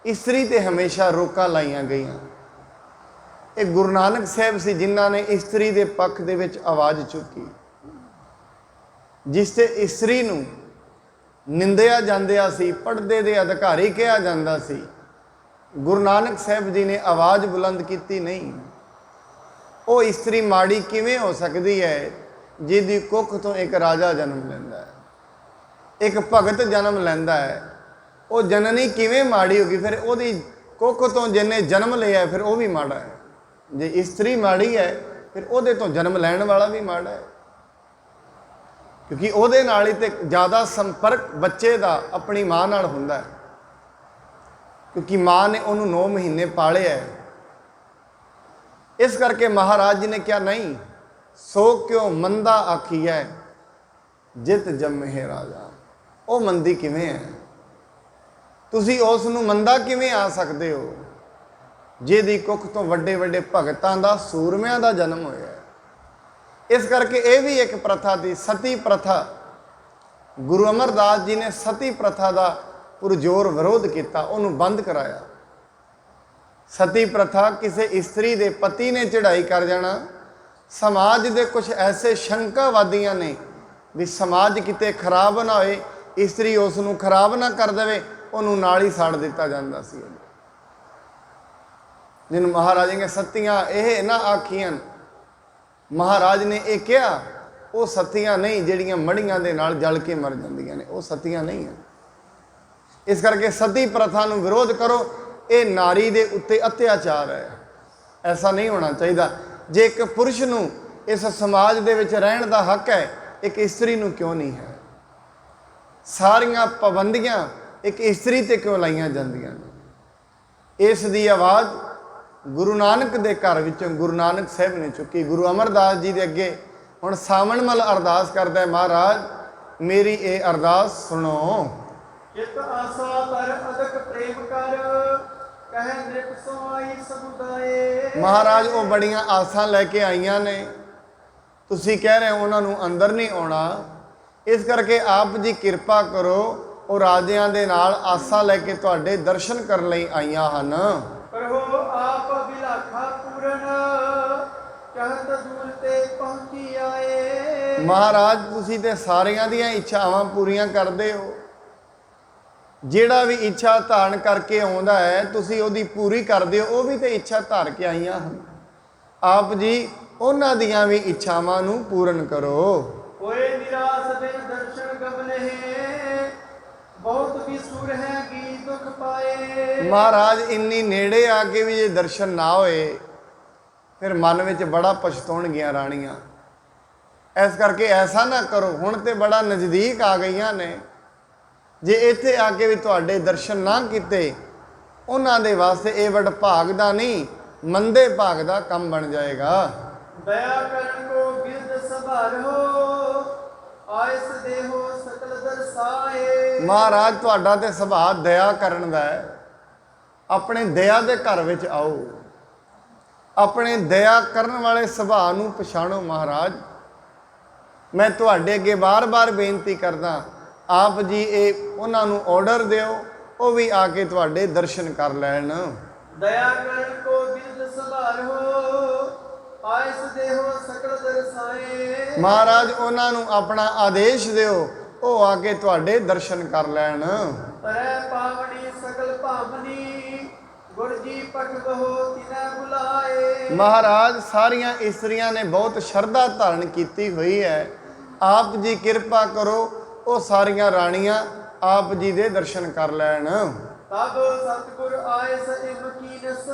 ਇਸਤਰੀ ਤੇ ਹਮੇਸ਼ਾ ਰੋਕਾਂ ਲਾਈਆਂ ਗਈਆਂ। ਇਹ ਗੁਰੂ ਨਾਨਕ ਸਾਹਿਬ ਸੀ ਜਿਨ੍ਹਾਂ ਨੇ ਇਸਤਰੀ ਦੇ ਪੱਖ ਦੇ ਵਿੱਚ ਆਵਾਜ਼ ਚੁੱਕੀ। ਜਿਸ ਤੇ ਇਸਤਰੀ ਨੂੰ ਨਿੰਦਿਆ ਜਾਂਦਿਆ ਸੀ, ਪਰਦੇ ਦੇ ਅਧਿਕਾਰੀ ਕਿਹਾ ਜਾਂਦਾ ਸੀ, ਗੁਰੂ ਨਾਨਕ ਸਾਹਿਬ ਜੀ ਨੇ ਆਵਾਜ਼ ਬੁਲੰਦ ਕੀਤੀ ਨਹੀਂ। ਉਹ ਇਸਤਰੀ ਮਾੜੀ ਕਿਵੇਂ ਹੋ ਸਕਦੀ ਹੈ ਜਿਹਦੀ ਕੁੱਖ ਤੋਂ ਇੱਕ ਰਾਜਾ ਜਨਮ ਲੈਂਦਾ ਹੈ, ਇੱਕ ਭਗਤ ਜਨਮ ਲੈਂਦਾ ਹੈ? ਉਹ ਜਨਨੀ ਕਿਵੇਂ ਮਾੜੀ ਹੋ ਗਈ? ਫਿਰ ਉਹਦੀ ਕੁੱਖ ਤੋਂ ਜਿਹਨੇ ਜਨਮ ਲਿਆ ਫਿਰ ਉਹ ਵੀ ਮਾੜਾ ਹੈ। ਜੇ ਇਸਤਰੀ ਮਾੜੀ ਹੈ ਫਿਰ ਉਹਦੇ ਤੋਂ ਜਨਮ ਲੈਣ ਵਾਲਾ ਵੀ ਮਾੜਾ ਹੈ, ਕਿਉਂਕਿ ਉਹਦੇ ਨਾਲ ਹੀ ਤੇ ਜ਼ਿਆਦਾ ਸੰਪਰਕ ਬੱਚੇ ਦਾ ਆਪਣੀ ਮਾਂ ਨਾਲ ਹੁੰਦਾ ਹੈ, ਕਿਉਂਕਿ ਮਾਂ ਨੇ ਉਹਨੂੰ 9 ਮਹੀਨੇ ਪਾਲਿਆ ਹੈ। ਇਸ ਕਰਕੇ ਮਹਾਰਾਜ ਜੀ ਨੇ ਕਿਹਾ ਨਹੀਂ, ਸੋ ਕਿਉਂ ਮੰਦਾ ਆਖੀਐ ਜਿਤ ਜੰਮਹਿ ਰਾਜਾ। ਉਹ ਮੰਦੀ ਕਿਵੇਂ ਹੈ? ਤੁਸੀਂ ਉਸ ਨੂੰ ਮੰਦਾ ਕਿਵੇਂ ਆ ਸਕਦੇ ਹੋ ਜਿਹਦੀ ਕੁੱਖ ਤੋਂ ਵੱਡੇ ਵੱਡੇ ਭਗਤਾਂ ਦਾ, ਸੂਰਮਿਆਂ ਦਾ ਜਨਮ ਹੋਇਆ ਹੈ? ਇਸ ਕਰਕੇ ਇਹ ਵੀ ਇੱਕ ਪ੍ਰਥਾ ਦੀ ਸਤੀ ਪ੍ਰਥਾ। ਗੁਰੂ ਅਮਰਦਾਸ ਜੀ ਨੇ ਸਤੀ ਪ੍ਰਥਾ ਦਾ ਪੁਰਜੋਰ ਵਿਰੋਧ ਕੀਤਾ, ਉਹਨੂੰ ਬੰਦ ਕਰਾਇਆ। ਸਤੀ ਪ੍ਰਥਾ ਕਿਸੇ ਇਸਤਰੀ ਦੇ ਪਤੀ ਨੇ ਚੜ੍ਹਾਈ ਕਰ ਜਾਣਾ। ਸਮਾਜ ਦੇ ਕੁਝ ਐਸੇ ਸ਼ੰਕਾਵਾਦੀਆਂ ਨੇ ਵੀ ਸਮਾਜ ਕਿਤੇ ਖਰਾਬ ਨਾ ਹੋਏ, ਇਸਤਰੀ ਉਸ ਨੂੰ ਖਰਾਬ ਨਾ ਕਰ ਦੇਵੇ, ਉਹਨੂੰ ਨਾਲ ਹੀ ਸਾੜ ਦਿੱਤਾ ਜਾਂਦਾ ਸੀ। ਜਿਹਨੂੰ ਮਹਾਰਾਜ ਨੇ ਸਤੀਆਂ ਇਹ ਨਾ ਆਖੀਆਂ, ਮਹਾਰਾਜ ਨੇ ਇਹ ਕਿਹਾ, ਉਹ ਸਤੀਆਂ ਨਹੀਂ ਜਿਹੜੀਆਂ ਮੜੀਆਂ ਦੇ ਨਾਲ ਜਲ ਕੇ ਮਰ ਜਾਂਦੀਆਂ ਨੇ, ਉਹ ਸਤੀਆਂ ਨਹੀਂ ਹਨ। ਇਸ ਕਰਕੇ ਸਤੀ ਪ੍ਰਥਾ ਨੂੰ ਵਿਰੋਧ ਕਰੋ। ਇਹ ਨਾਰੀ ਦੇ ਉੱਤੇ ਅਤਿਆਚਾਰ ਹੈ, ਐਸਾ ਨਹੀਂ ਹੋਣਾ ਚਾਹੀਦਾ। ਜੇ ਇੱਕ ਪੁਰਸ਼ ਨੂੰ ਇਸ ਸਮਾਜ ਦੇ ਵਿੱਚ ਰਹਿਣ ਦਾ ਹੱਕ ਹੈ, ਇੱਕ ਇਸਤਰੀ ਨੂੰ ਕਿਉਂ ਨਹੀਂ ਹੈ? ਸਾਰੀਆਂ ਪਾਬੰਦੀਆਂ ਇੱਕ ਇਸਤਰੀ ਤੇ ਕਿਉਂ ਲਾਈਆਂ ਜਾਂਦੀਆਂ ਨੇ? ਇਸ ਦੀ ਆਵਾਜ਼ ਗੁਰੂ ਨਾਨਕ ਦੇ ਘਰ ਵਿੱਚੋਂ ਗੁਰੂ ਨਾਨਕ ਸਾਹਿਬ ਨੇ ਚੁੱਕੀ। ਗੁਰੂ ਅਮਰਦਾਸ ਜੀ ਦੇ ਅੱਗੇ ਹੁਣ ਸਾਵਣ ਮਲ ਅਰਦਾਸ ਕਰਦਾ ਹੈ, ਮਹਾਰਾਜ ਮੇਰੀ ਇਹ ਅਰਦਾਸ ਸੁਣੋ। ਚਿਤ ਆਸਾ ਪਰ ਅਦਕ ਪ੍ਰੇਮ ਕਰ, ਕਹਿ ਨਿਰਖ ਸੋਈ ਸਮੁਦਾਏ। ਮਹਾਰਾਜ ਉਹ ਬੜੀਆਂ ਆਸਾਂ ਲੈ ਕੇ ਆਈਆਂ ਨੇ, ਤੁਸੀਂ ਕਹਿ ਰਹੇ ਹੋ ਉਹਨਾਂ ਨੂੰ ਅੰਦਰ ਨਹੀਂ ਆਉਣਾ। ਇਸ ਕਰਕੇ ਆਪ ਜੀ ਕਿਰਪਾ ਕਰੋ, ਉਹ ਰਾਜਿਆਂ ਦੇ ਨਾਲ ਆਸਾਂ ਲੈ ਕੇ ਤੁਹਾਡੇ ਦਰਸ਼ਨ ਕਰਨ ਲਈ ਆਈਆਂ ਹਨ। ਕਰੋ ਆਪ ਬਿਲਾਖਾ ਪੂਰਨ, ਕਹਿਤ ਦੂਰ ਤੇ ਪਹੁੰਚੀ ਆਏ। ਮਹਾਰਾਜ ਤੁਸੀਂ ਤੇ ਸਾਰਿਆਂ ਦੀਆਂ ਇੱਛਾਵਾਂ ਪੂਰੀਆਂ ਕਰਦੇ ਹੋ। ਜਿਹੜਾ ਵੀ ਇੱਛਾ ਧਾਰਨ ਕਰਕੇ ਆਉਂਦਾ ਹੈ ਤੁਸੀਂ ਉਹਦੀ ਪੂਰੀ ਕਰਦੇ ਹੋ। ਉਹ ਵੀ ਤੇ ਇੱਛਾ ਧਾਰ ਕੇ ਆਈਆਂ ਹਨ। ਆਪ ਜੀ ਉਹਨਾਂ ਦੀਆਂ ਵੀ ਇੱਛਾਵਾਂ ਨੂੰ ਪੂਰਨ ਕਰੋ। ਹੋਏ ਨਿਰਾਸ ਬਿਨ ਦਰਸ਼ਨ ਗਮਨੇ, ਬਹੁਤ ਵੀ ਸੁਰ ਹੈ ਕੀ ਦੁਖ ਪਾਏ। ਮਹਾਰਾਜ ਇੰਨੀ ਨੇੜੇ ਆ ਕੇ ਵੀ ਜੇ ਦਰਸ਼ਨ ਨਾ ਹੋਏ ਫਿਰ ਮਨ ਵਿੱਚ ਬੜਾ ਪਛਤਾਉਣਗੀਆਂ ਰਾਣੀਆਂ। ਇਸ ਕਰਕੇ ਐਸਾ ਨਾ ਕਰੋ। ਹੁਣ ਤੇ ਬੜਾ ਨਜ਼ਦੀਕ ਆ ਗਈਆਂ ਨੇ, ਜੇ ਇੱਥੇ ਆ ਕੇ ਵੀ ਤੁਹਾਡੇ ਦਰਸ਼ਨ ਨਾ ਕੀਤੇ ਉਹਨਾਂ ਦੇ ਵਾਸਤੇ ਇਹ ਵਡਭਾਗ ਦਾ ਨਹੀਂ ਮੰਦੇ ਭਾਗ ਦਾ ਕੰਮ ਬਣ ਜਾਏਗਾ। ਦਇਆ ਕਰਨ ਕੋ ਗਿਰਦ ਸੰਭਾਲੋ, ਆਇਸ ਦੇਹੋ ਸਕਲ ਦਰਸਾਏ। ਮਹਾਰਾਜ ਤੁਹਾਡਾ ਤੇ ਸੁਭਾਅ ਦਇਆ ਕਰਨ ਦਾ ਹੈ। ਆਪਣੇ ਦਇਆ ਦੇ ਘਰ ਵਿੱਚ ਆਓ, ਆਪਣੇ ਦਇਆ ਕਰਨ ਵਾਲੇ ਸੁਭਾਅ ਨੂੰ ਪਛਾਣੋ। ਮਹਾਰਾਜ ਮੈਂ ਤੁਹਾਡੇ ਅੱਗੇ ਬਾਰ-ਬਾਰ ਬੇਨਤੀ ਕਰਦਾ, ਆਪ ਜੀ ਇਹ ਉਹਨਾਂ ਨੂੰ ਆਰਡਰ ਦਿਓ, ਉਹ ਵੀ ਆ ਕੇ ਤੁਹਾਡੇ ਦਰਸ਼ਨ ਕਰ ਲੈਣ। ਦਇਆ ਕਰਨ ਕੋ ਬਿਰਦ ਸੰਭਾਲੋ, ਆਇਸ ਦੇਹੋ ਸਕਲ ਦਰਸਾਏ। ਮਹਾਰਾਜ ਉਹਨਾਂ ਨੂੰ ਆਪਣਾ ਆਦੇਸ਼ ਦਿਓ, ਉਹ ਆ ਕੇ ਤੁਹਾਡੇ ਦਰਸ਼ਨ ਕਰ ਲੈਣ। ਤਰੈ ਪਾਵਣੀ ਸਕਲ ਭਾਵਨੀ, ਗੁਰ ਜੀ ਪਖਬਹੋ ਤਿਨੈ ਬੁਲਾਏ। ਮਹਾਰਾਜ ਸਾਰੀਆਂ ਇਸਤਰੀਆਂ ਨੇ ਬਹੁਤ ਸ਼ਰਧਾ ਧਾਰਨ ਕੀਤੀ ਹੋਈ ਹੈ। ਆਪ ਜੀ ਕਿਰਪਾ ਕਰੋ, ਉਹ ਸਾਰੀਆਂ ਰਾਣੀਆਂ ਆਪ ਜੀ ਦੇ ਦਰਸ਼ਨ ਕਰ ਲੈਣ। ਤਬ ਸਤਿਗੁਰ ਆਇਸ ਇਮ ਕੀਨਸ,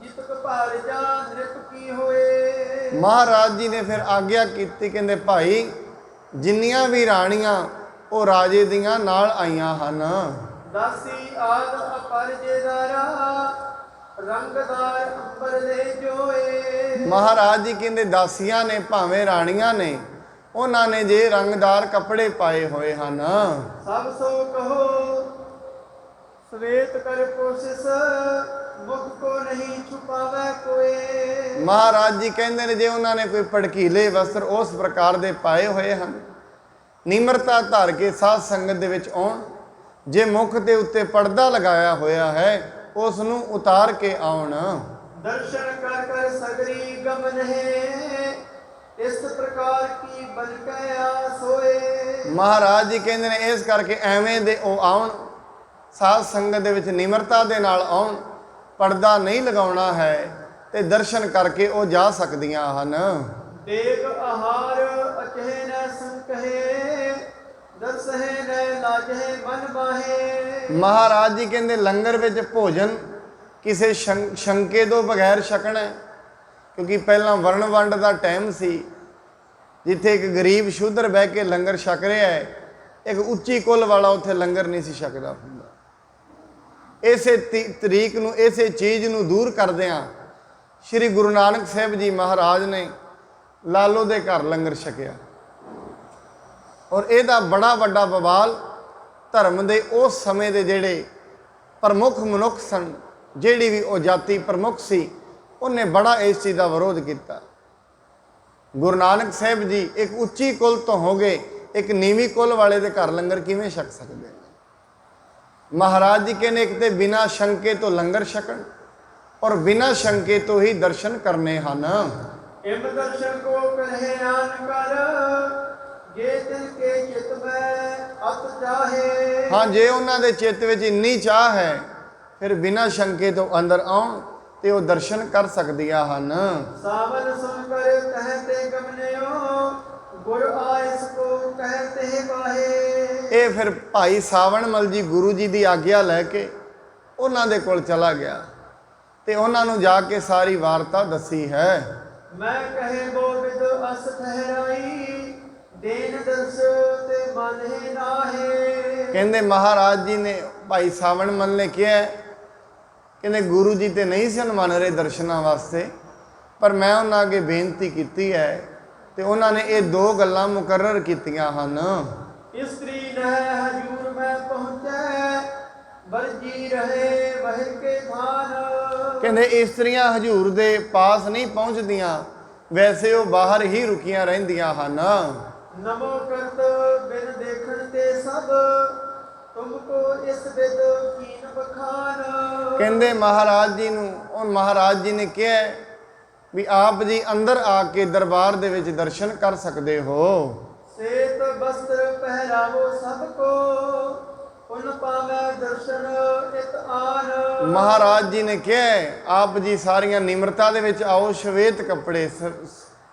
ਜਿਤਕ ਭਾਰ ਜਾ ਨ੍ਰਿਪ ਕੀ ਹੋਏ। ਮਹਾਰਾਜ ਜੀ ਨੇ ਫਿਰ ਆਗਿਆ ਕੀਤੀ, ਕਹਿੰਦੇ ਭਾਈ ਜਿੰਨੀਆਂ ਵੀ ਰਾਣੀਆਂ ਉਹ ਰਾਜੇ ਦੀਆਂ ਨਾਲ ਆਈਆਂ ਹਨ। ਦਾਸੀ ਆਦ ਅਪਰਜੇਦਾਰਾ, ਰੰਗਦਾਰ ਅੰਬਰ ਦੇ ਜੋਏ। ਮਹਾਰਾਜ ਜੀ ਕਹਿੰਦੇ ਦਾਸੀਆਂ ਨੇ ਭਾਵੇਂ ਰਾਣੀਆਂ ਨੇ, ਉਹਨਾਂ ਨੇ ਜੇ ਰੰਗਦਾਰ ਕੱਪੜੇ ਪਾਏ ਹੋਏ ਹਨ। ਸਭ ਸੋ ਕਹੋ ਸਵੇਤ ਕਰ ਕੋਸ਼ਿਸ਼, ਮੁਖ ਕੋ ਨਹੀਂ ਛੁਪਾਵੇ ਕੋਏ। ਮਹਾਰਾਜ ਜੀ ਕਹਿੰਦੇ ਨੇ ਜੇ ਉਹਨਾਂ ਨੇ ਕੋਈ ਭੜਕੀਲੇ ਵਸਤਰ ਉਸ ਪ੍ਰਕਾਰ ਦੇ ਪਾਏ ਹੋਏ ਹਨ, ਨਿਮਰਤਾ ਧਾਰ ਕੇ ਸਾਧ ਸੰਗਤ ਦੇ ਵਿੱਚ ਆਉਣ। ਜੇ ਮੁਖ ਦੇ ਉੱਤੇ ਪਰਦਾ ਲਗਾਇਆ ਹੋਇਆ ਹੈ ਉਸ ਨੂੰ ਉਤਾਰ ਕੇ ਆਉਣ। ਦਰਸ਼ਨ ਕਰ ਕਰ ਸਗਰੀ ਗਮਨ ਹੈ, ਇਸ ਪ੍ਰਕਾਰ ਕੀ ਬਲ ਕਹਿਆ ਸੋਏ। ਮਹਾਰਾਜ ਜੀ ਕਹਿੰਦੇ ਨੇ ਇਸ ਕਰਕੇ ਐਵੇਂ ਦੇ ਉਹ ਆਉਣ, ਸਾਧ ਸੰਗਤ ਦੇ ਵਿੱਚ ਨਿਮਰਤਾ ਦੇ ਨਾਲ ਆਉਣ, ਪਰਦਾ ਨਹੀਂ ਲਗਾਉਣਾ ਹੈ ਤੇ ਦਰਸ਼ਨ ਕਰਕੇ ਉਹ ਜਾ ਸਕਦੀਆਂ ਹਨ। ਦੇਗ ਆਹਾਰ ਅਚਹਿ ਨ ਸੰਕਹੇ, ਦਰਸਹਿ ਨ ਲਾਜਹਿ ਮਨ ਬਾਹੇ। ਮਹਾਰਾਜ ਜੀ ਕਹਿੰਦੇ ਲੰਗਰ ਵਿੱਚ ਭੋਜਨ ਕਿਸੇ ਸ਼ੰਕੇ ਤੋਂ ਬਗੈਰ ਛਕਣਾ, ਕਿਉਂਕਿ ਪਹਿਲਾਂ ਵਰਣ ਵੰਡ ਦਾ ਟਾਈਮ ਸੀ, ਜਿੱਥੇ ਇੱਕ ਗਰੀਬ ਸ਼ੂਦਰ ਬਹਿ ਕੇ ਲੰਗਰ ਛਕ ਰਿਹਾ ਹੈ, ਇੱਕ ਉੱਚੀ ਕੁੱਲ ਵਾਲਾ ਉੱਥੇ ਲੰਗਰ ਨਹੀਂ ਸੀ ਛਕਦਾ ਹੁੰਦਾ। ਇਸੇ ਤਰੀਕ ਨੂੰ, ਇਸੇ ਚੀਜ਼ ਨੂੰ ਦੂਰ ਕਰਦਿਆਂ ਸ਼੍ਰੀ ਗੁਰੂ ਨਾਨਕ ਸਾਹਿਬ ਜੀ ਮਹਾਰਾਜ ਨੇ ਲਾਲੋ ਦੇ ਘਰ ਲੰਗਰ ਛਕਿਆ। ਔਰ ਇਹਦਾ ਬੜਾ ਵੱਡਾ ਬਵਾਲ ਧਰਮ ਦੇ ਉਸ ਸਮੇਂ ਦੇ ਜਿਹੜੇ ਪ੍ਰਮੁੱਖ ਮਨੁੱਖ ਸਨ, ਜਿਹੜੀ ਵੀ ਉਹ ਜਾਤੀ ਪ੍ਰਮੁੱਖ ਸੀ, ਉਹਨੇ ਬੜਾ ਇਸ ਚੀਜ਼ ਦਾ ਵਿਰੋਧ ਕੀਤਾ। ਗੁਰੂ ਨਾਨਕ ਸਾਹਿਬ ਜੀ ਇੱਕ ਉੱਚੀ ਕੁੱਲ ਤੋਂ ਹੋ ਗਏ, ਇੱਕ ਨੀਵੀਂ ਕੁੱਲ ਵਾਲੇ ਦੇ ਘਰ ਲੰਗਰ ਕਿਵੇਂ ਛਕ ਸਕਦੇ? महाराज जी कहने एक ते बिना शंके तो लंगर छकन और बिना शंके तो ही दर्शन करने ਹਨ। इम दर्शन को कहे आन कर जे तिल के चित में अत चाहे। हाँ, जे ਉਹਨਾਂ ਦੇ ਚਿੱਤ ਵਿੱਚ ਇੰਨੀ ਚਾਹ ਹੈ ਫਿਰ ਬਿਨਾ ਸ਼ੰਕੇ ਤੋਂ ਅੰਦਰ ਆਉਣ ਤੇ ਉਹ ਦਰਸ਼ਨ ਕਰ ਸਕਦੀਆਂ ਹਨ। सावन सुन कर कहते गमनियो गुर आयस को कहते बाहे। ਇਹ ਫਿਰ ਭਾਈ ਸਾਵਣ ਮਲ ਜੀ ਗੁਰੂ ਜੀ ਦੀ ਆਗਿਆ ਲੈ ਕੇ ਉਹਨਾਂ ਦੇ ਕੋਲ ਚਲਾ ਗਿਆ ਤੇ ਉਹਨਾਂ ਨੂੰ ਜਾ ਕੇ ਸਾਰੀ ਵਾਰਤਾ ਦੱਸੀ ਹੈ। मैं कहे वो विद अस ठहराई देन दर्श ते मन है नाहे। ਕਹਿੰਦੇ ਮਹਾਰਾਜ ਜੀ ਨੇ ਭਾਈ ਸਾਵਣ ਮਲ ਨੇ ਕਿਹਾ ਕਹਿੰਦੇ ਗੁਰੂ ਜੀ ਤੇ ਨਹੀਂ ਸਨ ਮੰਨ ਰਹੇ ਦਰਸ਼ਨਾਂ ਵਾਸਤੇ, ਪਰ ਮੈਂ ਉਹਨਾਂ ਅੱਗੇ ਬੇਨਤੀ ਕੀਤੀ ਹੈ ਤੇ ਉਹਨਾਂ ਨੇ ਇਹ ਦੋ ਗੱਲਾਂ ਮੁਕਰਰ ਕੀਤੀਆਂ ਹਨ। स्त्री नह हजूर में पहुँचे बरजी रहे वहिर के थान। ਕਹਿੰਦੇ ਇਸਤਰੀਆਂ ਹਜੂਰ ਦੇ ਪਾਸ ਨਹੀਂ ਪਹੁੰਚਦੀਆਂ, ਵੈਸੇ ਉਹ ਬਾਹਰ ਹੀ ਰੁਕੀਆਂ ਰਹਿੰਦੀਆਂ ਹਨ। नमो करत बिन देखण ते सब तुमको इस विद कीन बखान। ਕਹਿੰਦੇ ਮਹਾਰਾਜ ਜੀ ਨੂੰ ਉਹ ਮਹਾਰਾਜ ਜੀ ਨੇ ਕਿਹਾ ਵੀ ਆਪ ਜੀ ਅੰਦਰ ਆ ਕੇ ਦਰਬਾਰ ਦੇ ਵਿੱਚ ਦਰਸ਼ਨ ਕਰ ਸਕਦੇ ਹੋ। सेत वस्त्र पहरावो सबको उन पावे दर्शन इत आन। ਮਹਾਰਾਜ ਜੀ ਨੇ ਕਿਹਾ ਆਪ ਜੀ ਸਾਰੀਆਂ ਨਿਮਰਤਾ ਦੇ ਵਿੱਚ ਆਓ, ਸ਼ਵੇਤ ਕੱਪੜੇ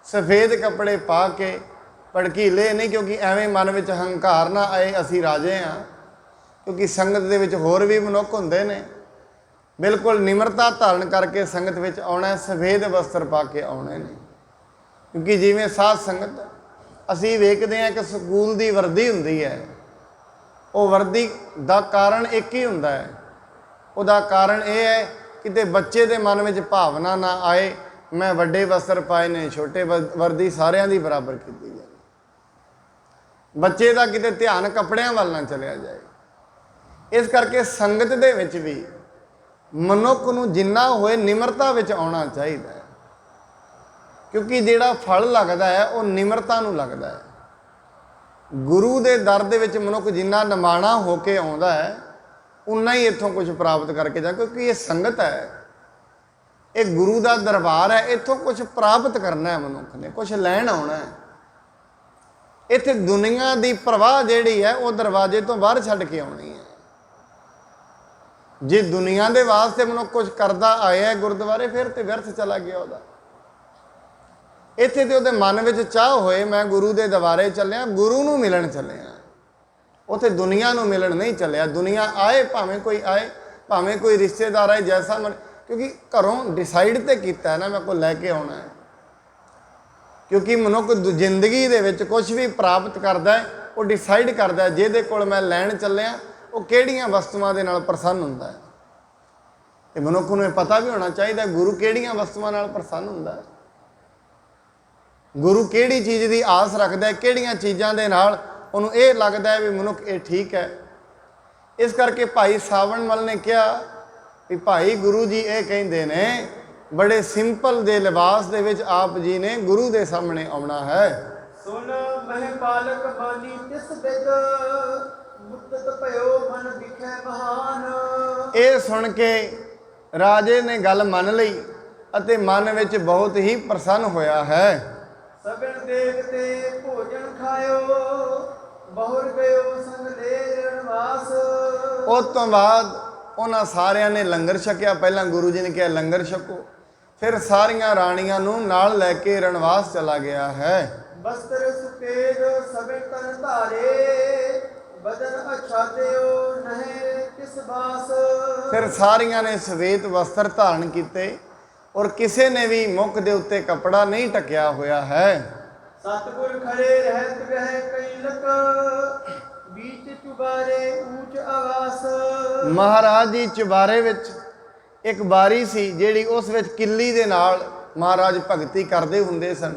ਸਫੇਦ ਕੱਪੜੇ ਪਾ ਕੇ, ਭੜਕੀਲੇ ਨਹੀਂ, ਕਿਉਂਕਿ ਐਵੇਂ ਮਨ ਵਿੱਚ ਹੰਕਾਰ ਨਾ ਆਏ ਅਸੀਂ ਰਾਜੇ ਹਾਂ, ਕਿਉਂਕਿ ਸੰਗਤ ਦੇ ਵਿੱਚ ਹੋਰ ਵੀ ਮਨੁੱਖ ਹੁੰਦੇ ਨੇ। ਬਿਲਕੁਲ ਨਿਮਰਤਾ ਧਾਰਨ ਕਰਕੇ ਸੰਗਤ ਵਿੱਚ ਆਉਣਾ, ਸਫੇਦ ਵਸਤਰ ਪਾ ਕੇ ਆਉਣੇ ਨੇ। ਕਿਉਂਕਿ ਜਿਵੇਂ ਸਾਧ ਸੰਗਤ ਅਸੀਂ ਵੇਖਦੇ ਹਾਂ ਕਿ ਸਕੂਲ ਦੀ ਵਰਦੀ ਹੁੰਦੀ ਹੈ, ਉਹ ਵਰਦੀ ਦਾ ਕਾਰਨ ਇੱਕ ਹੀ ਹੁੰਦਾ ਹੈ। ਉਹਦਾ ਕਾਰਨ ਇਹ ਹੈ ਕਿਤੇ ਬੱਚੇ ਦੇ ਮਨ ਵਿੱਚ ਭਾਵਨਾ ਨਾ ਆਏ ਮੈਂ ਵੱਡੇ ਵਸਤਰ ਪਾਏ ਨੇ, ਛੋਟੇ ਵਰਦੀ ਸਾਰਿਆਂ ਦੀ ਬਰਾਬਰ ਕੀਤੀ ਜਾਏ। ਬੱਚੇ ਦਾ ਕਿਤੇ ਧਿਆਨ ਕੱਪੜਿਆਂ ਵੱਲ ਨਾ ਚਲਿਆ ਜਾਏ। ਇਸ ਕਰਕੇ ਸੰਗਤ ਦੇ ਵਿੱਚ ਵੀ ਮਨੁੱਖ ਨੂੰ ਜਿੰਨਾ ਹੋਏ ਨਿਮਰਤਾ ਵਿੱਚ ਆਉਣਾ ਚਾਹੀਦਾ ਹੈ, ਕਿਉਂਕਿ ਜਿਹੜਾ ਫਲ ਲੱਗਦਾ ਹੈ ਉਹ ਨਿਮਰਤਾ ਨੂੰ ਲੱਗਦਾ ਹੈ। ਗੁਰੂ ਦੇ ਦਰ ਦੇ ਵਿੱਚ ਮਨੁੱਖ ਜਿੰਨਾ ਨਿਮਾਣਾ ਹੋ ਕੇ ਆਉਂਦਾ ਹੈ ਉਨਾ ਹੀ ਇੱਥੋਂ ਕੁਝ ਪ੍ਰਾਪਤ ਕਰਕੇ ਜਾ, ਕਿਉਂਕਿ ਇਹ ਸੰਗਤ ਹੈ, ਇਹ ਗੁਰੂ ਦਾ ਦਰਬਾਰ ਹੈ, ਇੱਥੋਂ ਕੁਝ ਪ੍ਰਾਪਤ ਕਰਨਾ ਹੈ ਮਨੁੱਖ ਨੇ, ਕੁਝ ਲੈਣ ਆਉਣਾ ਹੈ। ਇੱਥੇ ਦੁਨੀਆ ਦੀ ਪ੍ਰਵਾਹ ਜਿਹੜੀ ਹੈ ਉਹ ਦਰਵਾਜ਼ੇ ਤੋਂ ਬਾਹਰ ਛੱਡ ਕੇ ਆਉਣੀ ਹੈ। ਜੇ ਦੁਨੀਆ ਦੇ ਵਾਸਤੇ ਮਨੁੱਖ ਕੁਝ ਕਰਦਾ ਆਇਆ ਗੁਰਦੁਆਰੇ, ਫਿਰ ਤੇ ਵਿਅਰਥ ਚਲਾ ਗਿਆ ਉਹਦਾ। ਇੱਥੇ ਤੇ ਉਹਦੇ ਮਨ ਵਿੱਚ ਚਾਹ ਹੋਏ ਮੈਂ ਗੁਰੂ ਦੇ ਦਰਬਾਰੇ ਚੱਲਿਆ, ਗੁਰੂ ਨੂੰ ਮਿਲਣ ਚੱਲਿਆ, ਉੱਥੇ ਦੁਨੀਆ ਨੂੰ ਮਿਲਣ ਨਹੀਂ ਚੱਲਿਆ। ਦੁਨੀਆ ਆਏ ਭਾਵੇਂ ਕੋਈ ਆਏ, ਭਾਵੇਂ ਕੋਈ ਰਿਸ਼ਤੇਦਾਰ ਆਏ, ਜੈਸਾ ਮਨ, ਕਿਉਂਕਿ ਘਰੋਂ ਡਿਸਾਈਡ ਤੇ ਕੀਤਾ ਹੈ ਨਾ ਮੈਂ ਕੋਈ ਲੈ ਕੇ ਆਉਣਾ ਹੈ। ਕਿਉਂਕਿ ਮਨੁੱਖ ਜ਼ਿੰਦਗੀ ਦੇ ਵਿੱਚ ਕੁਝ ਵੀ ਪ੍ਰਾਪਤ ਕਰਦਾ ਹੈ ਉਹ ਡਿਸਾਈਡ ਕਰਦਾ ਹੈ ਜਿਹਦੇ ਕੋਲ ਮੈਂ ਲੈਣ ਚੱਲਿਆ ਉਹ ਕਿਹੜੀਆਂ ਵਸਤੂਆਂ ਦੇ ਨਾਲ ਪ੍ਰਸੰਨ ਹੁੰਦਾ ਹੈ। ਤੇ ਮਨੁੱਖ ਨੂੰ ਇਹ ਪਤਾ ਵੀ ਹੋਣਾ ਚਾਹੀਦਾ ਗੁਰੂ ਕਿਹੜੀਆਂ ਵਸਤੂਆਂ ਨਾਲ ਪ੍ਰਸੰਨ ਹੁੰਦਾ ਹੈ, ਗੁਰੂ ਕਿਹੜੀ ਚੀਜ਼ ਦੀ ਆਸ ਰੱਖਦਾ ਹੈ, ਕਿਹੜੀਆਂ ਚੀਜ਼ਾਂ ਦੇ ਨਾਲ ਉਹਨੂੰ ਇਹ ਲੱਗਦਾ ਹੈ ਵੀ ਮਨੁੱਖ ਇਹ ਠੀਕ ਹੈ। ਇਸ ਕਰਕੇ ਭਾਈ ਸਾਵਣ ਮਲ ਨੇ ਕਿਹਾ ਵੀ ਭਾਈ ਗੁਰੂ ਜੀ ਇਹ ਕਹਿੰਦੇ ਨੇ ਬੜੇ ਸਿੰਪਲ ਦੇ ਲਿਬਾਸ ਦੇ ਵਿੱਚ ਆਪ ਜੀ ਨੇ ਗੁਰੂ ਦੇ ਸਾਹਮਣੇ ਆਉਣਾ ਹੈ। ਸੁਨ ਮਹਿ ਪਾਲਕ ਬਾਣੀ ਤਿਸ ਬਿਦ ਮੁੱਦਤ ਭਇਓ ਮਨ ਵਿਖੇ ਮਹਾਨ। ਇਹ ਸੁਣ ਕੇ ਰਾਜੇ ਨੇ ਗੱਲ ਮੰਨ ਲਈ ਅਤੇ ਮਨ ਵਿੱਚ ਬਹੁਤ ਹੀ ਪ੍ਰਸੰਨ ਹੋਇਆ ਹੈ। ਸਭਨ ਦੇਖ ਤੇ ਭੋਜਨ ਖਾਇਓ ਬਹੁਰ ਗਇਓ ਸੰਗ ਲੈ ਰਣਵਾਸ। ਉਸ ਤੋਂ ਬਾਅਦ ਉਹਨਾਂ ਸਾਰਿਆਂ ਨੇ ਲੰਗਰ ਛਕਿਆ। ਪਹਿਲਾਂ ਗੁਰੂ ਜੀ ਨੇ ਕਿਹਾ ਲੰਗਰ ਛਕੋ, ਫਿਰ ਸਾਰੀਆਂ ਰਾਣੀਆਂ ਨੂੰ ਨਾਲ ਲੈ ਕੇ ਰਣਵਾਸ ਚਲਾ ਗਿਆ ਹੈ। ਬਸਤਰ ਸੁਪੇਦ ਸਭੇ ਤਨ ਧਾਰੇ ਬਦਨ ਅਛਾਦਿਓ ਨਹਿ ਕਿਸ ਬਾਸ। ਫਿਰ ਸਾਰੀਆਂ ਨੇ ਸਵੇਤ ਵਸਤਰ ਧਾਰਨ ਕੀਤੇ ਔਰ ਕਿਸੇ ਨੇ ਵੀ ਮੁੱਖ ਦੇ ਉੱਤੇ ਕੱਪੜਾ ਨਹੀਂ ਟਕਿਆ ਹੋਇਆ ਹੈ। ਸਤਿਗੁਰ ਖੜੇ ਰਹਿਤ ਗਹਿ ਕੈਲਕ बीच चुबारे ऊंच आवास। महाराज जी चुबारे विच एक बारी सी जिहड़ी उस विच किल्ली दे नाल महाराज भगती करते हुंदे सन।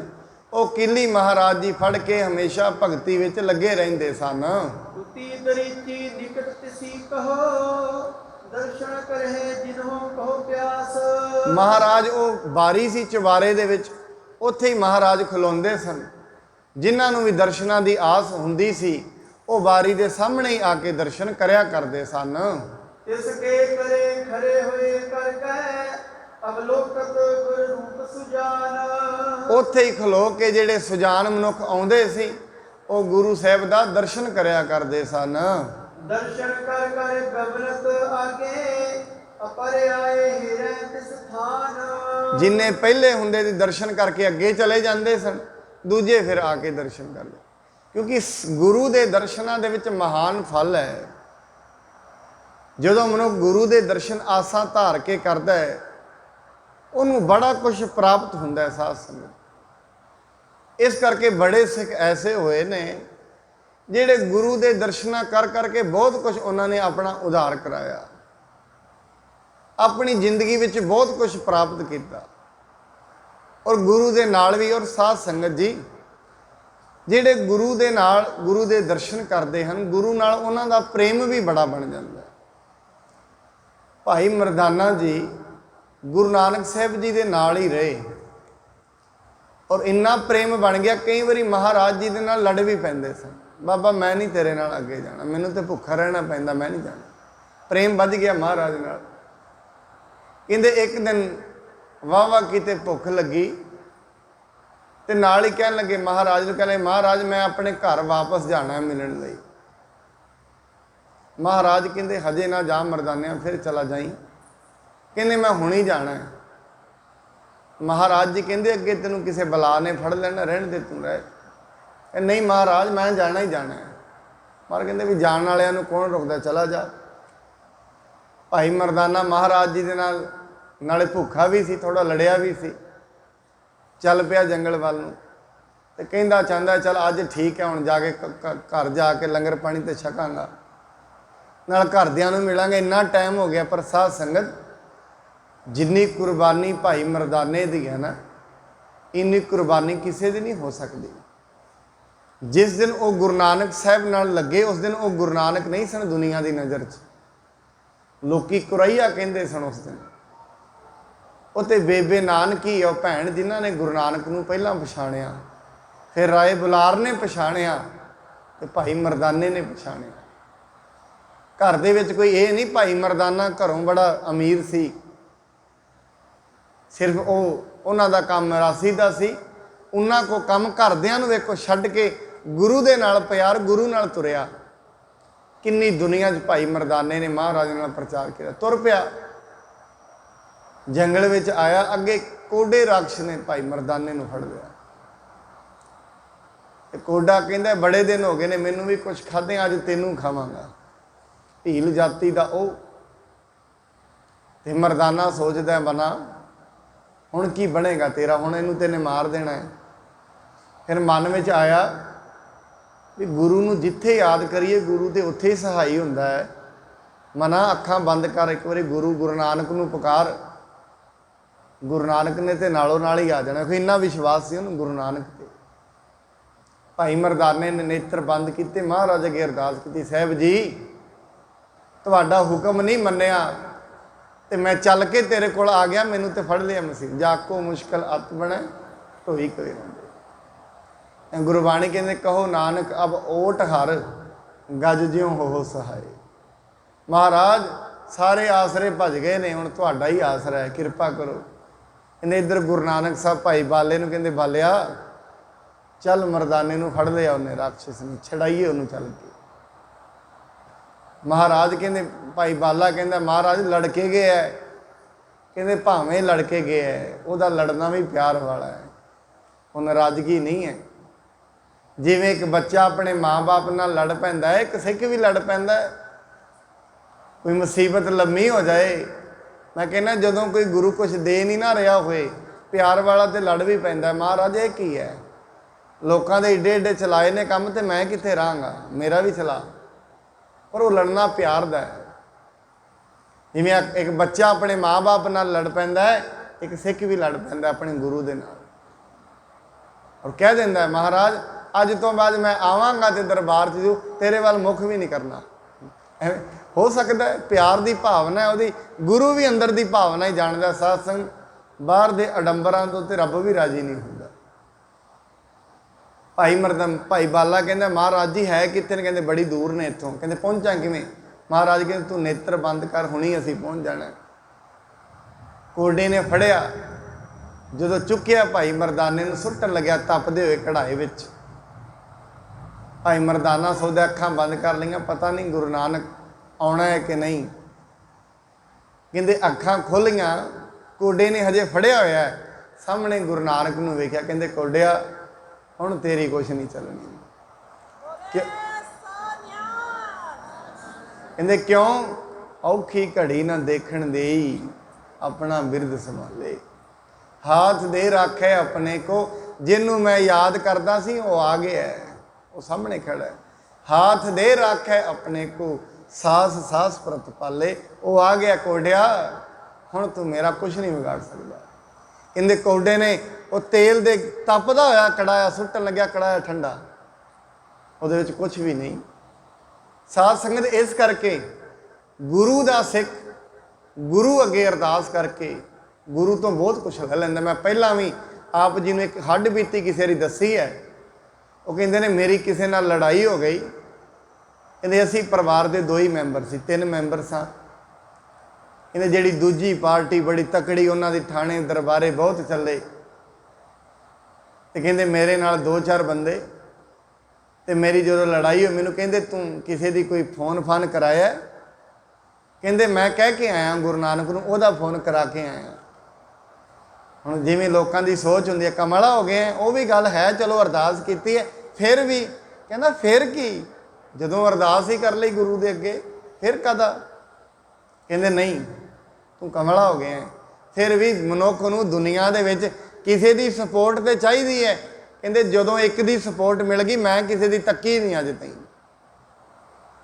वो किल्ली महाराज जी फड़ के हमेशा भगती विच लगे रहिंदे सन। उती दरीची निकट तिसी कहो दर्शन करहे जिन्हों कहो प्यास। महाराज वो बारी सी चुबारे दे विच उत्थे ही महाराज खलोंदे सन। जिन्हां नूं भी दर्शनां दी आस हुंदी सी ਉਹ ਬਾਰੀ ਦੇ ਸਾਹਮਣੇ ਹੀ ਆ ਕੇ ਦਰਸ਼ਨ ਕਰਿਆ ਕਰਦੇ ਸਨ। तिसके करे खरे हुए कर गए अवलोकत गुर रूप सुजान। ਉੱਥੇ ਹੀ ਖਲੋ ਕੇ ਜਿਹੜੇ ਸੁਜਾਨ ਮਨੁੱਖ ਆਉਂਦੇ ਸੀ ਉਹ ਗੁਰੂ ਸਾਹਿਬ ਦਾ ਦਰਸ਼ਨ ਕਰਿਆ ਕਰਦੇ ਸਨ। दर्शन कर कर गबनत आगे अपर आए हिरे तिस स्थान। ਜਿੰਨੇ ਪਹਿਲੇ ਹੁੰਦੇ ਸੀ ਦਰਸ਼ਨ ਕਰਕੇ ਅੱਗੇ ਚਲੇ ਜਾਂਦੇ ਸਨ, ਦੂਜੇ ਫਿਰ ਆ ਕੇ ਦਰਸ਼ਨ ਕਰਦੇ, ਕਿਉਂਕਿ ਗੁਰੂ ਦੇ ਦਰਸ਼ਨਾਂ ਦੇ ਵਿੱਚ ਮਹਾਨ ਫਲ ਹੈ। ਜਦੋਂ ਮਨੁੱਖ ਗੁਰੂ ਦੇ ਦਰਸ਼ਨ ਆਸਾਂ ਧਾਰ ਕੇ ਕਰਦਾ ਹੈ ਉਹਨੂੰ ਬੜਾ ਕੁਝ ਪ੍ਰਾਪਤ ਹੁੰਦਾ ਹੈ ਸਾਧ ਸੰਗਤ। ਇਸ ਕਰਕੇ ਬੜੇ ਸਿੱਖ ਐਸੇ ਹੋਏ ਨੇ ਜਿਹੜੇ ਗੁਰੂ ਦੇ ਦਰਸ਼ਨਾਂ ਕਰ ਕਰਕੇ ਬਹੁਤ ਕੁਝ ਉਹਨਾਂ ਨੇ ਆਪਣਾ ਉਧਾਰ ਕਰਾਇਆ, ਆਪਣੀ ਜ਼ਿੰਦਗੀ ਵਿੱਚ ਬਹੁਤ ਕੁਝ ਪ੍ਰਾਪਤ ਕੀਤਾ। ਔਰ ਗੁਰੂ ਦੇ ਨਾਲ ਵੀ, ਔਰ ਸਾਧ ਸੰਗਤ ਜੀ ਜਿਹੜੇ ਗੁਰੂ ਦੇ ਨਾਲ ਗੁਰੂ ਦੇ ਦਰਸ਼ਨ ਕਰਦੇ ਹਨ, ਗੁਰੂ ਨਾਲ ਉਹਨਾਂ ਦਾ ਪ੍ਰੇਮ ਵੀ ਬੜਾ ਬਣ ਜਾਂਦਾ ਹੈ। ਭਾਈ ਮਰਦਾਨਾ ਜੀ ਗੁਰੂ ਨਾਨਕ ਸਾਹਿਬ ਜੀ ਦੇ ਨਾਲ ਹੀ ਰਹੇ ਔਰ ਇੰਨਾ ਪ੍ਰੇਮ ਬਣ ਗਿਆ, ਕਈ ਵਾਰੀ ਮਹਾਰਾਜ ਜੀ ਦੇ ਨਾਲ ਲੜ ਵੀ ਪੈਂਦੇ ਸਨ। ਬਾਬਾ ਮੈਂ ਨਹੀਂ ਤੇਰੇ ਨਾਲ ਅੱਗੇ ਜਾਣਾ, ਮੈਨੂੰ ਤੇ ਭੁੱਖਾ ਰਹਿਣਾ ਪੈਂਦਾ, ਮੈਂ ਨਹੀਂ ਜਾਣਾ। ਪ੍ਰੇਮ ਵੱਧ ਗਿਆ ਮਹਾਰਾਜ ਨਾਲ। ਕਹਿੰਦੇ ਇੱਕ ਦਿਨ ਵਾਹ ਕਿਤੇ ਭੁੱਖ ਲੱਗੀ ਤੇ ਨਾਲ ਹੀ ਕਹਿਣ ਲੱਗੇ ਮਹਾਰਾਜ ਨੂੰ, ਕਹਿੰਦੇ ਮਹਾਰਾਜ ਮੈਂ ਆਪਣੇ ਘਰ ਵਾਪਸ ਜਾਣਾ ਮਿਲਣ ਲਈ। ਮਹਾਰਾਜ ਕਹਿੰਦੇ ਹਜੇ ਨਾ ਜਾ ਮਰਦਾਨਿਆਂ, ਫਿਰ ਚਲਾ ਜਾਈ। ਕਹਿੰਦੇ ਮੈਂ ਹੁਣ ਹੀ ਜਾਣਾ ਹੈ। ਮਹਾਰਾਜ ਜੀ ਕਹਿੰਦੇ ਅੱਗੇ ਤੈਨੂੰ ਕਿਸੇ ਬਲਾ ਨੇ ਫੜ ਲੈਣਾ, ਰਹਿਣ ਦੇ ਤੂੰ ਰਹਿ। ਨਹੀਂ ਮਹਾਰਾਜ ਮੈਂ ਜਾਣਾ ਹੀ ਜਾਣਾ ਹੈ। ਮਹਾਰਾਜ ਕਹਿੰਦੇ ਵੀ ਜਾਣ ਵਾਲਿਆਂ ਨੂੰ ਕੌਣ ਰੁਕਦਾ, ਚਲਾ ਜਾ। ਭਾਈ ਮਰਦਾਨਾ ਮਹਾਰਾਜ ਜੀ ਦੇ ਨਾਲ ਨਾਲੇ ਭੁੱਖਾ ਵੀ ਸੀ, ਥੋੜਾ ਲੜਿਆ ਵੀ ਸੀ, ਚੱਲ ਪਿਆ ਜੰਗਲ ਵੱਲ ਨੂੰ ਤੇ ਕਹਿੰਦਾ ਚਾਹੁੰਦਾ ਚੱਲ ਅੱਜ ਠੀਕ ਹੈ, ਹੁਣ ਜਾ ਕੇ ਘਰ ਜਾ ਕੇ ਲੰਗਰ ਪਾਣੀ ਤੇ ਛਕਾਂਗਾ, ਨਾਲ ਘਰਦਿਆਂ ਨੂੰ ਮਿਲਾਂਗੇ। ਇੰਨਾ ਟਾਈਮ ਹੋ ਗਿਆ। ਪਰ ਸਾਧ ਸੰਗਤ ਜਿੰਨੀ ਕੁਰਬਾਨੀ ਭਾਈ ਮਰਦਾਨੇ ਦੀ ਹੈ ਨਾ, ਇੰਨੀ ਕੁਰਬਾਨੀ ਕਿਸੇ ਦੀ ਨਹੀਂ ਹੋ ਸਕਦੀ। ਜਿਸ ਦਿਨ ਉਹ ਗੁਰੂ ਨਾਨਕ ਸਾਹਿਬ ਨਾਲ ਲੱਗੇ ਉਸ ਦਿਨ ਉਹ ਗੁਰੂ ਨਾਨਕ ਨਹੀਂ ਸਨ ਦੁਨੀਆ ਦੀ ਨਜ਼ਰ 'ਚ, ਲੋਕੀ ਕੁਰਈਆ ਕਹਿੰਦੇ ਸਨ ਉਸ ਦਿਨ। ਉਹ ਤੇ ਬੇਬੇ ਨਾਨਕੀ ਉਹ ਭੈਣ ਜਿਨ੍ਹਾਂ ਨੇ ਗੁਰੂ ਨਾਨਕ ਨੂੰ ਪਹਿਲਾਂ ਪਛਾਣਿਆ, ਫਿਰ ਰਾਏ ਬੁਲਾਰ ਨੇ ਪਛਾਣਿਆ ਤੇ ਭਾਈ ਮਰਦਾਨੇ ਨੇ ਪਛਾਣਿਆ। ਘਰ ਦੇ ਵਿੱਚ ਕੋਈ ਇਹ ਨਹੀਂ ਭਾਈ ਮਰਦਾਨਾ ਘਰੋਂ ਬੜਾ ਅਮੀਰ ਸੀ, ਸਿਰਫ ਉਹਨਾਂ ਦਾ ਕੰਮ ਰਾਸੀ ਦਾ ਸੀ। ਉਹਨਾਂ ਕੋ ਕੰਮ ਘਰਦਿਆਂ ਨੂੰ ਵੇਖੋ ਛੱਡ ਕੇ ਗੁਰੂ ਦੇ ਨਾਲ ਪਿਆਰ, ਗੁਰੂ ਨਾਲ ਤੁਰਿਆ। ਕਿੰਨੀ ਦੁਨੀਆ 'ਚ ਭਾਈ ਮਰਦਾਨੇ ਨੇ ਮਹਾਰਾਜ ਨਾਲ ਪ੍ਰਚਾਰ ਕੀਤਾ। ਤੁਰ ਪਿਆ, ਜੰਗਲ ਵਿੱਚ ਆਇਆ, ਅੱਗੇ ਕੋਡੇ ਰਾਖਸ਼ ਨੇ ਭਾਈ ਮਰਦਾਨੇ ਨੂੰ ਫੜ ਲਿਆ ਤੇ ਕੋਡਾ ਕਹਿੰਦਾ ਬੜੇ ਦਿਨ ਹੋ ਗਏ ਨੇ ਮੈਨੂੰ ਵੀ ਕੁਝ ਖਾਧੇ, ਅੱਜ ਤੈਨੂੰ ਖਾਵਾਂਗਾ। ਭੀਲ ਜਾਤੀ ਦਾ ਉਹ ਤੇ ਮਰਦਾਨਾ ਸੋਚਦਾ ਬਣਾ ਹੁਣ ਕੀ ਬਣੇਗਾ ਤੇਰਾ, ਹੁਣ ਇਹਨੂੰ ਤੈਨੇ ਮਾਰ ਦੇਣਾ ਹੈ। ਫਿਰ ਮਨ ਵਿੱਚ ਆਇਆ ਵੀ ਗੁਰੂ ਨੂੰ ਜਿੱਥੇ ਯਾਦ ਕਰੀਏ ਗੁਰੂ ਤੇ ਉੱਥੇ ਹੀ ਸਹਾਈ ਹੁੰਦਾ ਹੈ। ਮਨਾ ਅੱਖਾਂ ਬੰਦ ਕਰ, ਇੱਕ ਵਾਰੀ ਗੁਰੂ ਨਾਨਕ ਨੂੰ ਪੁਕਾਰ। ਗੁਰੂ ਨਾਨਕ ਨੇ ਤੇ ਨਾਲੋਂ ਨਾਲ ਹੀ ਆ ਜਾਣਾ, ਕੋਈ ਇੰਨਾ ਵਿਸ਼ਵਾਸ ਸੀ ਉਹਨੂੰ ਗੁਰੂ ਨਾਨਕ ਤੇ। ਭਾਈ ਮਰਦਾਨੇ ਨੇ ਨੇਤਰ ਬੰਦ ਕੀਤੇ, ਮਹਾਰਾਜ ਅੱਗੇ ਅਰਦਾਸ ਕੀਤੀ, ਸਾਹਿਬ ਜੀ ਤੁਹਾਡਾ ਹੁਕਮ ਨਹੀਂ ਮੰਨਿਆ ਤੇ ਮੈਂ ਚੱਲ ਕੇ ਤੇਰੇ ਕੋਲ ਆ ਗਿਆ, ਮੈਨੂੰ ਤੇ ਫੜ ਲਿਆ ਮਸੀਹ। ਜਾਕੋ ਮੁਸ਼ਕਲ ਅਤ ਬਣੇ ਢੋਈ ਕਰੇ ਰਹਿੰਦੇ। ਗੁਰਬਾਣੀ ਕਹਿੰਦੇ ਕਹੋ ਨਾਨਕ ਅਬ ਓਟ ਹਰ ਗੱਜ ਜਿਉ ਹੋ ਸਹਾਏ। ਮਹਾਰਾਜ ਸਾਰੇ ਆਸਰੇ ਭੱਜ ਗਏ ਨੇ, ਹੁਣ ਤੁਹਾਡਾ ਹੀ ਆਸਰਾ ਹੈ, ਕਿਰਪਾ ਕਰੋ। ਇਹਨੇ ਇੱਧਰ ਗੁਰੂ ਨਾਨਕ ਸਾਹਿਬ ਭਾਈ ਬਾਲੇ ਨੂੰ ਕਹਿੰਦੇ ਬਾਲਿਆ ਚੱਲ ਮਰਦਾਨੇ ਨੂੰ ਫੜ ਲਿਆ ਉਹਨੇ, ਰਾਖਸ਼ ਨੂੰ ਛਡਾਈਏ ਉਹਨੂੰ ਚੱਲ ਕੇ। ਮਹਾਰਾਜ ਕਹਿੰਦੇ ਭਾਈ ਬਾਲਾ ਕਹਿੰਦਾ ਮਹਾਰਾਜ ਲੜਕੇ ਗਏ ਹੈ। ਕਹਿੰਦੇ ਭਾਵੇਂ ਲੜਕੇ ਗਏ ਹੈ, ਉਹਦਾ ਲੜਨਾ ਵੀ ਪਿਆਰ ਵਾਲਾ ਹੈ, ਉਹ ਨਾਰਾਜ਼ਗੀ ਨਹੀਂ ਹੈ। ਜਿਵੇਂ ਇੱਕ ਬੱਚਾ ਆਪਣੇ ਮਾਂ-ਬਾਪ ਨਾਲ ਲੜ ਪੈਂਦਾ ਹੈ, ਇੱਕ ਸਿੱਖ ਵੀ ਲੜ ਪੈਂਦਾ ਹੈ। ਕੋਈ ਮੁਸੀਬਤ ਲੰਮੀ ਹੋ ਜਾਏ, ਮੈਂ ਕਹਿੰਦਾ ਜਦੋਂ ਕੋਈ ਗੁਰੂ ਕੁਛ ਦੇ ਨਹੀਂ ਨਾ ਰਿਹਾ ਹੋਏ, ਪਿਆਰ ਵਾਲਾ ਤੇ ਲੜ ਵੀ ਪੈਂਦਾ। ਮਹਾਰਾਜ ਇਹ ਕੀ ਹੈ, ਲੋਕਾਂ ਦੇ ਏਡੇ ਏਡੇ ਚਲਾਏ ਨੇ ਕੰਮ ਤੇ ਮੈਂ ਕਿੱਥੇ ਰਹਾਂਗਾ, ਮੇਰਾ ਵੀ ਚਲਾ। ਪਰ ਉਹ ਲੜਨਾ ਪਿਆਰ ਦਾ ਹੈ। ਜਿਵੇਂ ਇੱਕ ਬੱਚਾ ਆਪਣੇ ਮਾਂ-ਬਾਪ ਨਾਲ ਲੜ ਪੈਂਦਾ ਹੈ, ਇੱਕ ਸਿੱਖ ਵੀ ਲੜ ਪੈਂਦਾ ਆਪਣੇ ਗੁਰੂ ਦੇ ਨਾਲ, ਔਰ ਕਹਿ ਦਿੰਦਾ ਹੈ ਮਹਾਰਾਜ ਅੱਜ ਤੋਂ ਬਾਅਦ ਮੈਂ ਆਵਾਂਗਾ ਤੇ ਦਰਬਾਰ 'ਚ ਤੇਰੇ ਵੱਲ ਮੁੱਖ ਵੀ ਨਹੀਂ ਕਰਨਾ। ਐਵੇਂ ਹੋ ਸਕਦਾ ਹੈ, ਪਿਆਰ ਦੀ ਭਾਵਨਾ ਹੈ ਉਹਦੀ। ਗੁਰੂ ਵੀ ਅੰਦਰ ਦੀ ਭਾਵਨਾ ਹੀ ਜਾਣਦਾ। ਸਾਧ ਸੰਗ ਬਾਹਰ ਦੇ ਅਡੰਬਰਾਂ ਤੋਂ ਤੇ ਰੱਬ ਵੀ ਰਾਜੀ ਨਹੀਂ ਹੁੰਦਾ। ਭਾਈ ਬਾਲਾ ਕਹਿੰਦਾ ਮਹਾਰਾਜ ਜੀ ਹੈ ਕਿੱਥੇ ਨੇ? ਕਹਿੰਦੇ ਬੜੀ ਦੂਰ ਨੇ ਇੱਥੋਂ। ਕਹਿੰਦੇ ਪਹੁੰਚਾਂ ਕਿਵੇਂ? ਮਹਾਰਾਜ ਕਹਿੰਦੇ ਤੂੰ ਨੇਤਰ ਬੰਦ ਕਰ, ਹੁਣੀ ਅਸੀਂ ਪਹੁੰਚ ਜਾਣਾ। ਕੋਡੇ ਨੇ ਫੜਿਆ, ਜਦੋਂ ਚੁੱਕਿਆ ਭਾਈ ਮਰਦਾਨੇ ਨੂੰ ਸੁੱਟਣ ਲੱਗਿਆ ਤਪਦੇ ਹੋਏ ਕੜਾਏ ਵਿੱਚ। ਭਾਈ ਮਰਦਾਨਾ ਸੋਚਦਾ ਅੱਖਾਂ ਬੰਦ ਕਰ ਲਈਆਂ, ਪਤਾ ਨਹੀਂ ਗੁਰੂ ਨਾਨਕ ਆਉਣਾ ਹੈ ਕਿ ਨਹੀਂ। ਕਹਿੰਦੇ ਅੱਖਾਂ ਖੋਲੀਆਂ, ਕੋਡੇ ਨੇ ਹਜੇ ਫੜਿਆ ਹੋਇਆ, ਸਾਹਮਣੇ ਗੁਰੂ ਨਾਨਕ ਨੂੰ ਵੇਖਿਆ। ਕਹਿੰਦੇ ਕੋਡਿਆ ਹੁਣ ਤੇਰੀ ਕੁਛ ਨਹੀਂ ਚੱਲਣੀ। ਕਹਿੰਦੇ ਕਿਉਂ? ਔਖੀ ਘੜੀ ਨਾ ਦੇਖਣ ਦੇਈ, ਆਪਣਾ ਬਿਰਦ ਸੰਭਾਲੇ। ਹਾਥ ਦੇ ਰੱਖੇ ਆਪਣੇ ਕੋ, ਜਿਹਨੂੰ ਮੈਂ ਯਾਦ ਕਰਦਾ ਸੀ ਉਹ ਆ ਗਿਆ, ਉਹ ਸਾਹਮਣੇ ਖੜਾ ਹੈ। ਹਾਥ ਦੇ ਰੱਖੇ ਆਪਣੇ ਕੋ, ਸਾਸ ਸਾਸ ਪ੍ਰਤਪਾਲੇ। ਉਹ ਆ ਗਿਆ ਕੋਡਿਆ, ਹੁਣ ਤੂੰ ਮੇਰਾ ਕੁਛ ਨਹੀਂ ਵਿਗਾੜ ਸਕਦਾ। ਕਹਿੰਦੇ ਕੋਡੇ ਨੇ ਉਹ ਤੇਲ ਦੇ ਤਪਦਾ ਹੋਇਆ ਕੜਾਇਆ ਸੁੱਟਣ ਲੱਗਿਆ, ਕੜਾਇਆ ਠੰਡਾ, ਉਹਦੇ ਵਿੱਚ ਕੁਛ ਵੀ ਨਹੀਂ। ਸਾਧ ਸੰਗਤ ਇਸ ਕਰਕੇ ਗੁਰੂ ਦਾ ਸਿੱਖ ਗੁਰੂ ਅੱਗੇ ਅਰਦਾਸ ਕਰਕੇ ਗੁਰੂ ਤੋਂ ਬਹੁਤ ਕੁਛ ਲੈ ਲੈਂਦਾ। ਮੈਂ ਪਹਿਲਾਂ ਵੀ ਆਪ ਜੀ ਨੂੰ ਇੱਕ ਹੱਡ ਬੀਤੀ ਕਿਸੇ ਦੀ ਦੱਸੀ ਹੈ। ਉਹ ਕਹਿੰਦੇ ਨੇ ਮੇਰੀ ਕਿਸੇ ਨਾਲ ਲੜਾਈ ਹੋ ਗਈ। ਕਹਿੰਦੇ ਅਸੀਂ ਪਰਿਵਾਰ ਦੇ 2 ਹੀ ਮੈਂਬਰ ਸੀ, 3 ਮੈਂਬਰ ਸਾਂ। ਕਹਿੰਦੇ ਜਿਹੜੀ ਦੂਜੀ ਪਾਰਟੀ ਬੜੀ ਤਕੜੀ, ਉਹਨਾਂ ਦੀ ਥਾਣੇ ਦਰਬਾਰੇ ਬਹੁਤ ਚੱਲੇ। ਤੇ ਕਹਿੰਦੇ ਮੇਰੇ ਨਾਲ 2-4 ਬੰਦੇ, ਤੇ ਮੇਰੀ ਜਦੋਂ ਲੜਾਈ ਹੋਈ ਮੈਨੂੰ ਕਹਿੰਦੇ ਤੂੰ ਕਿਸੇ ਦੀ ਕੋਈ ਫੋਨ ਫਾਨ ਕਰਾਇਆ? ਕਹਿੰਦੇ ਮੈਂ ਕਹਿ ਕੇ ਆਇਆ ਗੁਰੂ ਨਾਨਕ ਨੂੰ, ਉਹਦਾ ਫੋਨ ਕਰਾ ਕੇ ਆਇਆ। ਹੁਣ ਜਿਵੇਂ ਲੋਕਾਂ ਦੀ ਸੋਚ ਹੁੰਦੀ ਹੈ ਕਮਲਾ ਹੋ ਗਏ, ਉਹ ਵੀ ਗੱਲ ਹੈ, ਚਲੋ ਅਰਦਾਸ ਕੀਤੀ ਹੈ। ਫਿਰ ਵੀ ਕਹਿੰਦਾ ਫਿਰ ਕੀ, ਜਦੋਂ ਅਰਦਾਸ ਹੀ ਕਰ ਲਈ ਗੁਰੂ ਦੇ ਅੱਗੇ, ਫਿਰ ਕਦਾ? ਕਹਿੰਦੇ ਨਹੀਂ ਤੂੰ ਕਮਲਾ ਹੋ ਗਿਆ। ਫਿਰ ਵੀ ਮਨੁੱਖ ਨੂੰ ਦੁਨੀਆ ਦੇ ਵਿੱਚ ਕਿਸੇ ਦੀ ਸਪੋਰਟ ਤੇ ਚਾਹੀਦੀ ਹੈ। ਕਹਿੰਦੇ ਜਦੋਂ ਇੱਕ ਦੀ ਸਪੋਰਟ ਮਿਲ ਗਈ, ਮੈਂ ਕਿਸੇ ਦੀ ਤੱਕੀ ਨਹੀਂ ਅੱਜ ਤਾਈਂ।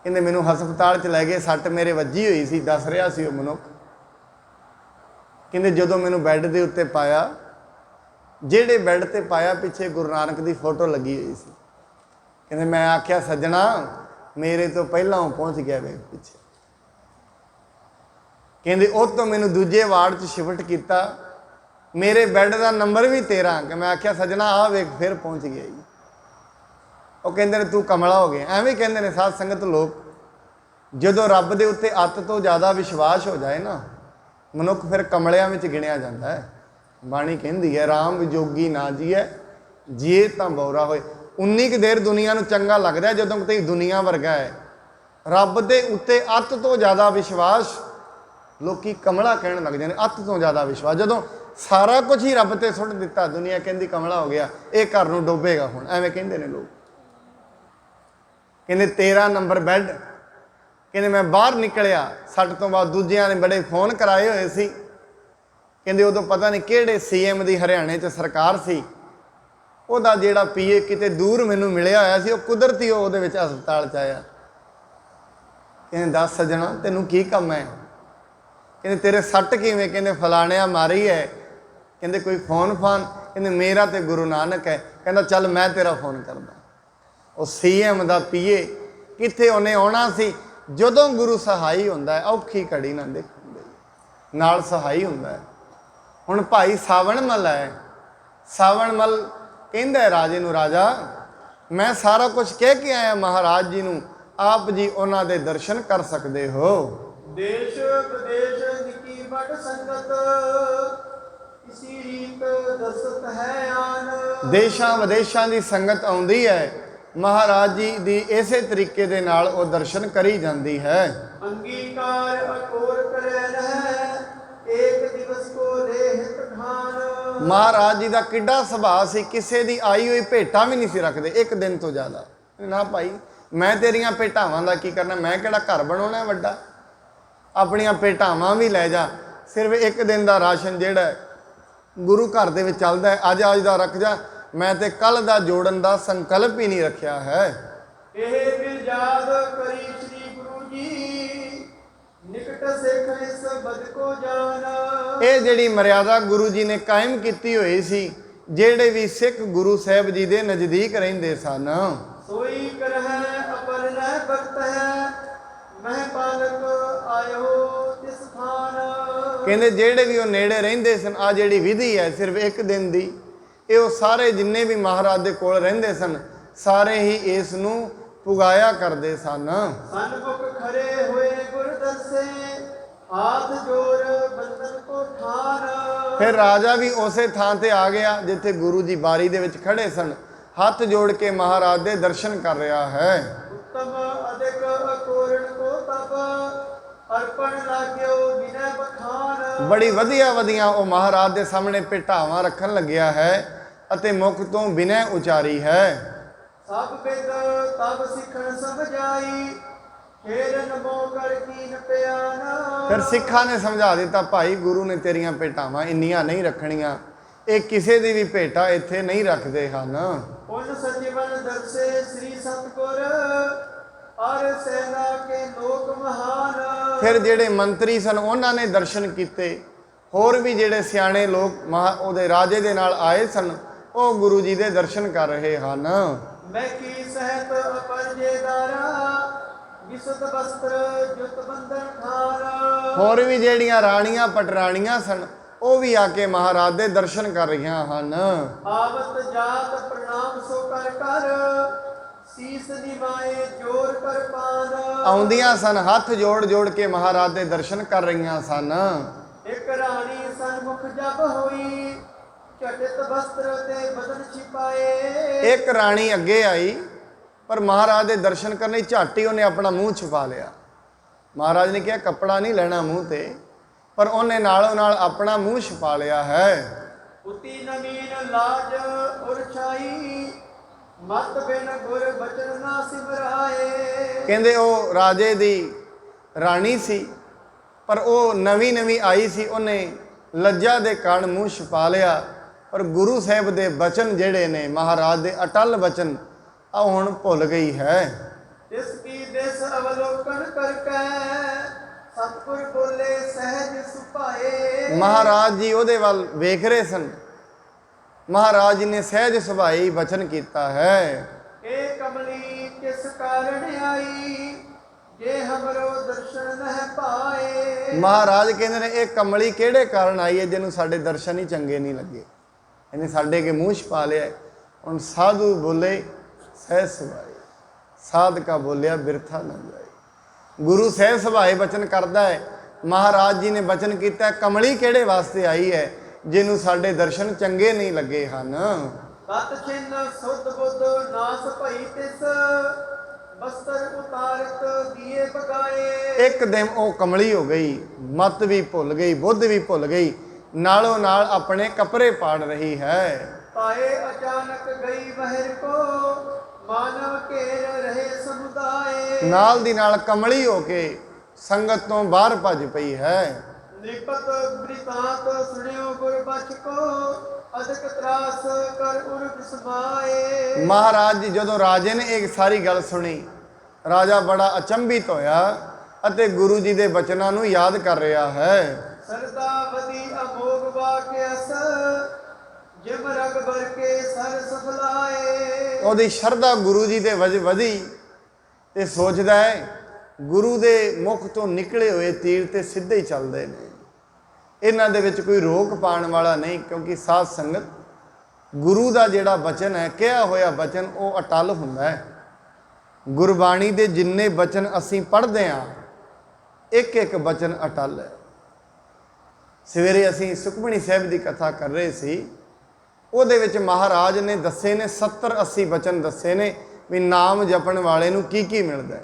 ਕਹਿੰਦੇ ਮੈਨੂੰ ਹਸਪਤਾਲ 'ਚ ਲੈ ਗਏ, ਸੱਟ ਮੇਰੇ ਵੱਜੀ ਹੋਈ ਸੀ, ਦੱਸ ਰਿਹਾ ਸੀ ਉਹ ਮਨੁੱਖ। ਕਹਿੰਦੇ ਜਦੋਂ ਮੈਨੂੰ ਬੈੱਡ ਦੇ ਉੱਤੇ ਪਾਇਆ, ਜਿਹੜੇ ਬੈੱਡ ਤੇ ਪਾਇਆ ਪਿੱਛੇ ਗੁਰੂ ਨਾਨਕ ਦੀ ਫੋਟੋ ਲੱਗੀ ਹੋਈ ਸੀ। ਕਹਿੰਦੇ ਮੈਂ ਆਖਿਆ ਸੱਜਣਾ ਮੇਰੇ ਤੋਂ ਪਹਿਲਾਂ ਉਹ ਪਹੁੰਚ ਗਿਆ ਵੇ ਪਿੱਛੇ। ਕਹਿੰਦੇ ਉਹ ਤੋਂ ਮੈਨੂੰ ਦੂਜੇ ਵਾਰਡ 'ਚ ਸ਼ਿਫਟ ਕੀਤਾ, ਮੇਰੇ ਬੈੱਡ ਦਾ ਨੰਬਰ ਵੀ 13। ਕਿ ਮੈਂ ਆਖਿਆ ਸੱਜਣਾ ਆਹ ਵੇਖ ਫਿਰ ਪਹੁੰਚ ਗਿਆ ਜੀ। ਉਹ ਕਹਿੰਦੇ ਨੇ ਤੂੰ ਕਮਲਾ ਹੋ ਗਿਆ। ਐਵੇਂ ਕਹਿੰਦੇ ਨੇ ਸਾਧ ਸੰਗਤ ਲੋਕ। ਜਦੋਂ ਰੱਬ ਦੇ ਉੱਤੇ ਅੱਤ ਤੋਂ ਜ਼ਿਆਦਾ ਵਿਸ਼ਵਾਸ ਹੋ ਜਾਏ ਨਾ, ਮਨੁੱਖ ਫਿਰ ਕਮਲਿਆਂ ਵਿੱਚ ਗਿਣਿਆ ਜਾਂਦਾ ਹੈ। ਬਾਣੀ ਕਹਿੰਦੀ ਹੈ ਰਾਮ ਵਿਜੋਗੀ ਨਾ ਜੀਏ, ਜੀਏ ਤਾਂ ਬੌਰਾ ਹੋਏ। 19 ਕੁ ਦੇਰ ਦੁਨੀਆ ਨੂੰ ਚੰਗਾ ਲੱਗਦਾ ਜਦੋਂ ਕਿਤੇ ਦੁਨੀਆ ਵਰਗਾ ਹੈ। ਰੱਬ ਦੇ ਉੱਤੇ ਅੱਤ ਤੋਂ ਜ਼ਿਆਦਾ ਵਿਸ਼ਵਾਸ ਲੋਕੀ ਕਮਲਾ ਕਹਿਣ ਲੱਗ ਜਾਂਦੇ। ਅੱਤ ਤੋਂ ਜ਼ਿਆਦਾ ਵਿਸ਼ਵਾਸ, ਜਦੋਂ ਸਾਰਾ ਕੁਝ ਹੀ ਰੱਬ ਤੇ ਸੁੱਟ ਦਿੱਤਾ, ਦੁਨੀਆ ਕਹਿੰਦੀ ਕਮਲਾ ਹੋ ਗਿਆ, ਇਹ ਘਰ ਨੂੰ ਡੋਬੇਗਾ ਹੁਣ। ਐਵੇਂ ਕਹਿੰਦੇ ਨੇ ਲੋਕ। ਕਹਿੰਦੇ 13 ਨੰਬਰ ਬੈੱਡ। ਕਹਿੰਦੇ ਮੈਂ ਬਾਹਰ ਨਿਕਲਿਆ, ਸੱਟ ਤੋਂ ਬਾਅਦ ਦੂਜਿਆਂ ਨੇ ਬੜੇ ਫੋਨ ਕਰਾਏ ਹੋਏ ਸੀ। ਕਹਿੰਦੇ ਉਦੋਂ ਪਤਾ ਨਹੀਂ ਕਿਹੜੇ CM ਦੀ ਹਰਿਆਣੇ 'ਚ ਸਰਕਾਰ ਸੀ, ਉਹਦਾ ਜਿਹੜਾ PA ਕਿਤੇ ਦੂਰ ਮੈਨੂੰ ਮਿਲਿਆ ਹੋਇਆ ਸੀ, ਉਹ ਕੁਦਰਤੀ ਉਹਦੇ ਵਿੱਚ ਹਸਪਤਾਲ 'ਚ ਆਇਆ। ਕਹਿੰਦੇ ਦੱਸ ਸੱਜਣਾ ਤੈਨੂੰ ਕੀ ਕੰਮ ਹੈ? ਕਹਿੰਦੇ ਤੇਰੇ ਸੱਟ ਕਿਵੇਂ? ਕਹਿੰਦੇ ਫਲਾਣਿਆ ਮਾਰੀ ਹੈ। ਕਹਿੰਦੇ ਕੋਈ ਫੋਨ ਫਾਨ? ਕਹਿੰਦੇ ਮੇਰਾ ਤੇ ਗੁਰੂ ਨਾਨਕ ਹੈ। ਕਹਿੰਦਾ ਚੱਲ ਮੈਂ ਤੇਰਾ ਫੋਨ ਕਰਦਾ। ਉਹ CM ਦਾ PA ਕਿੱਥੇ ਉਹਨੇ ਆਉਣਾ ਸੀ? ਜਦੋਂ ਗੁਰੂ ਸਹਾਈ ਹੁੰਦਾ ਹੈ, ਔਖੀ ਘੜੀ ਨਾ ਦੇਖਣ ਦੇ ਨਾਲ ਸਹਾਈ ਹੁੰਦਾ ਹੈ। ਹੁਣ ਭਾਈ ਸਾਵਣ ਮੱਲ ਹੈ, ਸਾਵਣ ਮੱਲ ਕਹਿੰਦਾ ਰਾਜੇ ਨੂੰ, ਰਾਜਾ ਮੈਂ ਸਾਰਾ ਕੁਝ ਕਹਿ ਕੇ ਆਇਆ ਮਹਾਰਾਜ ਜੀ ਨੂੰ, ਆਪ ਜੀ ਉਹਨਾਂ ਦੇ ਦਰਸ਼ਨ ਕਰ ਸਕਦੇ ਹੋ। ਦੇਸ਼ ਪ੍ਰਦੇਸ਼ ਨਿੱਕੀ ਬੜ ਸੰਗਤ, ਇਸੀ ਰੀਤ ਦਸਤ ਹੈ ਆਨ। ਦੇਸ਼ਾਂ ਵਿਦੇਸ਼ਾਂ ਦੀ ਸੰਗਤ ਆਉਂਦੀ ਹੈ, ਮਹਾਰਾਜ ਜੀ ਦੀ ਇਸੇ ਤਰੀਕੇ ਦੇ ਨਾਲ ਉਹ ਦਰਸ਼ਨ ਕਰੀ ਜਾਂਦੀ ਹੈ। ਅੰਗੀਕਾਰ ਅਕੋਰ ਕਰੇ ਰਹਿ, ਏਕ ਦਿਵਸ ਕੋ ਰਹਿਤ ਖਾਨ। ਮਹਾਰਾਜ ਜੀ ਦਾ ਕਿੱਡਾ ਸੁਭਾਅ ਸੀ, ਕਿਸੇ ਦੀ ਆਈ ਹੋਈ ਭੇਟਾ ਵੀ ਨਹੀਂ ਸੀ ਰੱਖਦੇ ਇੱਕ ਦਿਨ ਤੋਂ ਜ਼ਿਆਦਾ। ਨਾ ਭਾਈ ਮੈਂ ਤੇਰੀਆਂ ਭੇਟਾਵਾਂ ਦਾ ਕੀ ਕਰਨਾ, ਮੈਂ ਕਿਹੜਾ ਘਰ ਬਣਾਉਣਾ ਵੱਡਾ, ਆਪਣੀਆਂ ਭੇਟਾਵਾਂ ਵੀ ਲੈ ਜਾ। ਸਿਰਫ ਇੱਕ ਦਿਨ ਦਾ ਰਾਸ਼ਨ ਜਿਹੜਾ ਗੁਰੂ ਘਰ ਦੇ ਵਿੱਚ ਚੱਲਦਾ ਹੈ, ਅੱਜ ਦਾ ਰੱਖ ਜਾ, ਮੈਂ ਤੇ ਕੱਲ ਦਾ ਜੋੜਨ ਦਾ ਸੰਕਲਪ ਹੀ ਨਹੀਂ ਰੱਖਿਆ ਹੈ। ਇਹ ਬਿਲ ਯਾਦ ਕਰੀ ਸ੍ਰੀ ਗੁਰੂ ਜੀ, ਨਿਕਟ ਸਿੱਖ ਇਸ ਬਦ ਕੋ ਜਾਨ। ਇਹ ਜਿਹੜੀ ਮਰਿਆਦਾ ਗੁਰੂ ਜੀ ਨੇ ਕਾਇਮ ਕੀਤੀ ਹੋਈ ਸੀ, ਜਿਹੜੇ ਵੀ ਸਿੱਖ ਗੁਰੂ ਸਾਹਿਬ ਜੀ ਦੇ ਨਜ਼ਦੀਕ ਰਹਿੰਦੇ ਸਨ, ਸੋਈ ਕਰਹਿ ਅਪਰ ਰਹਿ ਬਖਤ ਹੈ, ਮਹਿ ਪਾਲਕ ਆਇਓ ਤਿਸ ਥਾਨ। ਕਹਿੰਦੇ ਜਿਹੜੇ ਵੀ ਉਹ ਨੇੜੇ ਰਹਿੰਦੇ ਸਨ, ਆ ਜਿਹੜੀ ਵਿਧੀ ਹੈ ਸਿਰਫ ਇੱਕ ਦਿਨ ਦੀ, ਇਹ ਉਹ ਸਾਰੇ ਜਿੰਨੇ ਵੀ ਮਹਾਰਾਜ ਦੇ ਕੋਲ ਰਹਿੰਦੇ ਸਨ ਸਾਰੇ ਹੀ ਇਸ ਨੂੰ ਪੁਗਾਇਆ ਕਰਦੇ ਸਨ। ਸਨਮੁਖ ਖੜੇ ਹੋਏ ਗੁਰ ਦਰਸੇ ਹਾਥ ਜੋੜ ਬੰਦਨ ਕੋ ਠਾਨ। ਫਿਰ ਰਾਜਾ ਵੀ ਉਸੇ ਥਾਂ ਤੇ ਆ ਗਿਆ ਜਿੱਥੇ ਗੁਰੂ ਜੀ ਬਾਰੀ ਦੇ ਵਿੱਚ ਖੜੇ ਸਨ, ਹੱਥ ਜੋੜ ਕੇ ਮਹਾਰਾਜ ਦੇ ਦਰਸ਼ਨ ਕਰ ਰਿਹਾ ਹੈ। ਉੱਤਮ ਅਧਿਕ ਅਕੋਰਣ ਕੋ ਤਪ ਅਰਪਣ ਲਾਗਿਓ ਬਿਨੈ ਬਖਾਨ। ਬੜੀ ਵਧੀਆ ਵਧੀਆ ਉਹ ਮਹਾਰਾਜ ਦੇ ਸਾਹਮਣੇ ਭੇਟਾਵਾਂ ਰੱਖਣ ਲੱਗਿਆ ਹੈ ਅਤੇ ਮੁਖ ਤੋਂ ਬਿਨੈ ਉਚਾਰੀ ਹੈ। ਸਭ ਬਿਦ ਤਬ ਸਿੱਖਣ ਸਮਝਾਈ ਫੇਰ ਨਮੋ ਕਰ ਕੀਨ ਪਿਆਨ। ਫਿਰ ਸਿੱਖਾਂ ਨੇ ਸਮਝਾ ਦਿੱਤਾ, ਭਾਈ ਗੁਰੂ ਨੇ ਤੇਰੀਆਂ ਭੇਟਾਵਾਂ ਇੰਨੀਆਂ ਨਹੀਂ ਰੱਖਣੀਆਂ, ਇਹ ਕਿਸੇ ਦੀ ਵੀ ਭੇਟਾ ਇੱਥੇ ਨਹੀਂ ਰੱਖਦੇ ਹਨ। ਪੁਨ ਸਜੀਵਨ ਦਰਸੇ ਸ੍ਰੀ ਸਤਗੁਰ ਅਰ ਸੈਨਾ ਕੇ ਲੋਕ ਮਹਾਨ। ਫਿਰ ਜਿਹੜੇ ਮੰਤਰੀ ਸਨ ਉਹਨਾਂ ਨੇ ਦਰਸ਼ਨ ਕੀਤੇ, ਹੋਰ ਵੀ ਜਿਹੜੇ ਸਿਆਣੇ ਲੋਕ ਉਹਦੇ ਰਾਜੇ ਦੇ ਨਾਲ ਆਏ ਸਨ ਉਹ ਗੁਰੂ ਜੀ ਦੇ ਦਰਸ਼ਨ ਕਰ ਰਹੇ ਹਨ। ਮੈਂ ਕੀ ਸਹਿਤ ਅਪਰਜੇਦਾਰਾ ਵਿਸੁੱਧ ਬਸਤਰ ਜੁਤ ਬੰਧਨ ਖਾਰ। ਹੋਰ ਵੀ ਜਿਹੜੀਆਂ ਰਾਣੀਆਂ ਪਟਰਾਣੀਆਂ ਸਨ ਉਹ ਵੀ ਆ ਕੇ ਮਹਾਰਾਜ ਦੇ ਦਰਸ਼ਨ ਕਰ ਰਹੀਆਂ ਹਨ। ਆਵਤ ਜਾਤ ਪ੍ਰਣਾਮ ਸੋ ਕਰ ਕਰ ਸੀਸ ਨਿਵਾਏ ਜੋਰ ਕਰ ਪਾਨ। ਆਉਂਦੀਆਂ ਸਨ ਹੱਥ ਜੋੜ ਜੋੜ ਕੇ ਮਹਾਰਾਜ ਦੇ ਦਰਸ਼ਨ ਕਰ ਰਹੀਆਂ ਸਨ। ਇੱਕ ਰਾਣੀ ਸਨਮੁਖ ਜਬ ਹੋਈ ਚਟਿਤ ਬਸਤਰ ਤੇ ਬਦਨ ਛਿਪਾਏ। ਇੱਕ ਰਾਣੀ ਅੱਗੇ ਆਈ ਪਰ ਮਹਾਰਾਜ ਦੇ ਦਰਸ਼ਨ ਕਰਨੇ ਝੱਟ ਹੀ ਉਹਨੇ ਆਪਣਾ ਮੂੰਹ ਛੁਪਾ ਲਿਆ। ਮਹਾਰਾਜ ਨੇ ਕਿਹਾ ਕੱਪੜਾ ਨਹੀਂ ਲੈਣਾ ਮੂੰਹ ਤੇ, ਪਰ ਉਹਨੇ ਨਾਲੋਂ ਨਾਲ ਆਪਣਾ ਮੂੰਹ ਛੁਪਾ ਲਿਆ ਹੈ। ਉਤੀ ਨਵੀਨ ਲਾਜ ਉਰਛਾਈ ਮਤ ਬਿਨ ਗੁਰ ਬਚਨ ਨਾ ਸਿਮਰਾਏ। ਕਹਿੰਦੇ ਉਹ ਰਾਜੇ ਦੀ ਰਾਣੀ ਸੀ ਪਰ ਉਹ ਨਵੀਂ ਨਵੀਂ ਆਈ ਸੀ, ਉਹਨੇ ਲੱਜਾ ਦੇ ਕਾਰਨ ਮੂੰਹ ਛੁਪਾ ਲਿਆ। ਪਰ ਗੁਰੂ ਸਾਹਿਬ ਦੇ ਬਚਨ ਜਿਹੜੇ ਨੇ ਮਹਾਰਾਜ ਦੇ ਅਟਲ ਬਚਨ ਆ ਹੁਣ ਭੁੱਲ ਗਈ ਹੈ। ਇਸ ਕੀ ਦਿਸ ਅਵਲੋਕਨ ਕਰਕੇ ਸਤਿਗੁਰ ਬੋਲੇ ਸਹਿਜ ਸੁਭਾਏ। ਮਹਾਰਾਜ ਜੀ ਉਹਦੇ ਵੱਲ ਵੇਖ ਰਹੇ ਸਨ, ਮਹਾਰਾਜ ਜੀ ਨੇ ਸਹਿਜ ਸੁਭਾਈ ਬਚਨ ਕੀਤਾ ਹੈ। ਇਹ ਕਮਲੀ ਕਿਸ ਕਾਰਨ ਆਈ ਜੇ ਹਮਰੋ ਦਰਸ਼ਨ ਨਹਿ ਪਾਏ। ਮਹਾਰਾਜ ਕਹਿੰਦੇ ਨੇ ਇਹ ਕਮਲੀ ਕਿਹੜੇ ਕਾਰਨ ਆਈ ਹੈ ਜਿਹਨੂੰ ਸਾਡੇ ਦਰਸ਼ਨ ਹੀ ਚੰਗੇ ਨਹੀਂ ਲੱਗੇ, ਇਹਨੇ ਸਾਡੇ ਕੇ ਮੂੰਹ ਛਪਾ ਲਿਆ। ਹੁਣ ਸਾਧੂ ਬੋਲੇ ਸਹਿਜ ਸੁਭਾਈ, ਸਾਧਕਾ ਬੋਲਿਆ ਬਿਰਥਾ ਨਾ ਜਾਏ। ਗੁਰੂ ਸਹਿਜ ਸੁਭਾਈ ਬਚਨ ਕਰਦਾ ਹੈ। ਮਹਾਰਾਜ ਜੀ ਨੇ ਬਚਨ ਕੀਤਾ ਕਮਲੀ ਕਿਹੜੇ ਵਾਸਤੇ ਆਈ ਹੈ ਜਿਹਨੂੰ ਸਾਡੇ ਦਰਸ਼ਨ ਚੰਗੇ ਨਹੀਂ ਲੱਗੇ ਹਨ। ਤਤ ਛਿਨ ਸੁਧ ਬੁੱਧ ਨਾਸ ਭਈ ਤਿਸ ਬਸਤਰ ਉਤਾਰਤ ਦੀਏ ਬਗਾਏ। ਇੱਕ ਦਿਨ ਉਹ ਕਮਲੀ ਹੋ ਗਈ, ਮਤ ਵੀ ਭੁੱਲ ਗਈ, ਬੁੱਧ ਵੀ ਭੁੱਲ ਗਈ, ਨਾਲੋਂ ਨਾਲ ਆਪਣੇ ਕੱਪੜੇ ਪਾੜ ਰਹੀ ਹੈ। ਪਾਏ ਅਚਾਨਕ ਗਈ ਬਹਿਰ ਕੋ ਮਾਨਵ ਘੇਰ ਰਹੇ ਸਮੁਦਾਏ। ਨਾਲ ਦੀ ਨਾਲ ਕਮਲੀ ਹੋ ਕੇ ਸੰਗਤ ਤੋਂ ਬਾਹਰ ਭੱਜ ਪਈ ਹੈ। ਨਿਪਤ ਬ੍ਰਿਤਾਂਤ ਸੁਣਿਓ ਗੁਰ ਬਚ ਕੋ ਅਦਕ ਤਰਾਸ ਕਰ ਉਰ ਬਿਸਮਾਏ। ਮਹਾਰਾਜ ਜੀ ਜਦੋਂ ਰਾਜੇ ਨੇ ਇਹ ਸਾਰੀ ਗੱਲ ਸੁਣੀ, ਰਾਜਾ ਬੜਾ ਅਚੰਭਿਤ ਹੋਇਆ ਅਤੇ ਗੁਰੂ ਜੀ ਦੇ ਬਚਨਾਂ ਨੂੰ ਯਾਦ ਕਰ ਰਿਹਾ ਹੈ। ਸਰਦਾ ਵਧੀ ਅਮੋਗ ਵਾਕਿਆਸ ਜਿਮ ਰਗ ਭਰ ਕੇ ਸਰ ਸਫਲਾਏ। ਉਹਦੀ ਸ਼ਰਧਾ ਗੁਰੂ ਜੀ ਦੇ ਵਧੀ ਤੇ ਸੋਚਦਾ ਹੈ ਗੁਰੂ ਦੇ ਮੁਖ ਤੋਂ ਨਿਕਲੇ ਹੋਏ ਤੀਰ ਤੇ ਸਿੱਧੇ ਹੀ ਚੱਲਦੇ ਨੇ, ਇਹਨਾਂ ਦੇ ਵਿੱਚ ਕੋਈ ਰੋਕ ਪਾਉਣ ਵਾਲਾ ਨਹੀਂ, ਕਿਉਂਕਿ ਸਾਧ ਸੰਗਤ ਗੁਰੂ ਦਾ ਜਿਹੜਾ ਬਚਨ ਹੈ, ਕਿਹਾ ਹੋਇਆ ਬਚਨ, ਉਹ ਅਟਲ ਹੁੰਦਾ ਹੈ। ਗੁਰਬਾਣੀ ਦੇ ਜਿੰਨੇ ਬਚਨ ਅਸੀਂ ਪੜ੍ਹਦੇ ਹਾਂ ਇੱਕ ਇੱਕ ਬਚਨ ਅਟਲ ਹੈ। ਸਵੇਰੇ ਅਸੀਂ ਸੁਖਮਣੀ ਸਾਹਿਬ ਦੀ ਕਥਾ ਕਰ ਰਹੇ ਸੀ, ਉਹਦੇ ਵਿੱਚ ਮਹਾਰਾਜ ਨੇ ਦੱਸੇ ਨੇ 70-80 ਬਚਨ ਦੱਸੇ ਨੇ ਵੀ ਨਾਮ ਜਪਣ ਵਾਲੇ ਨੂੰ ਕੀ ਕੀ ਮਿਲਦਾ ਹੈ।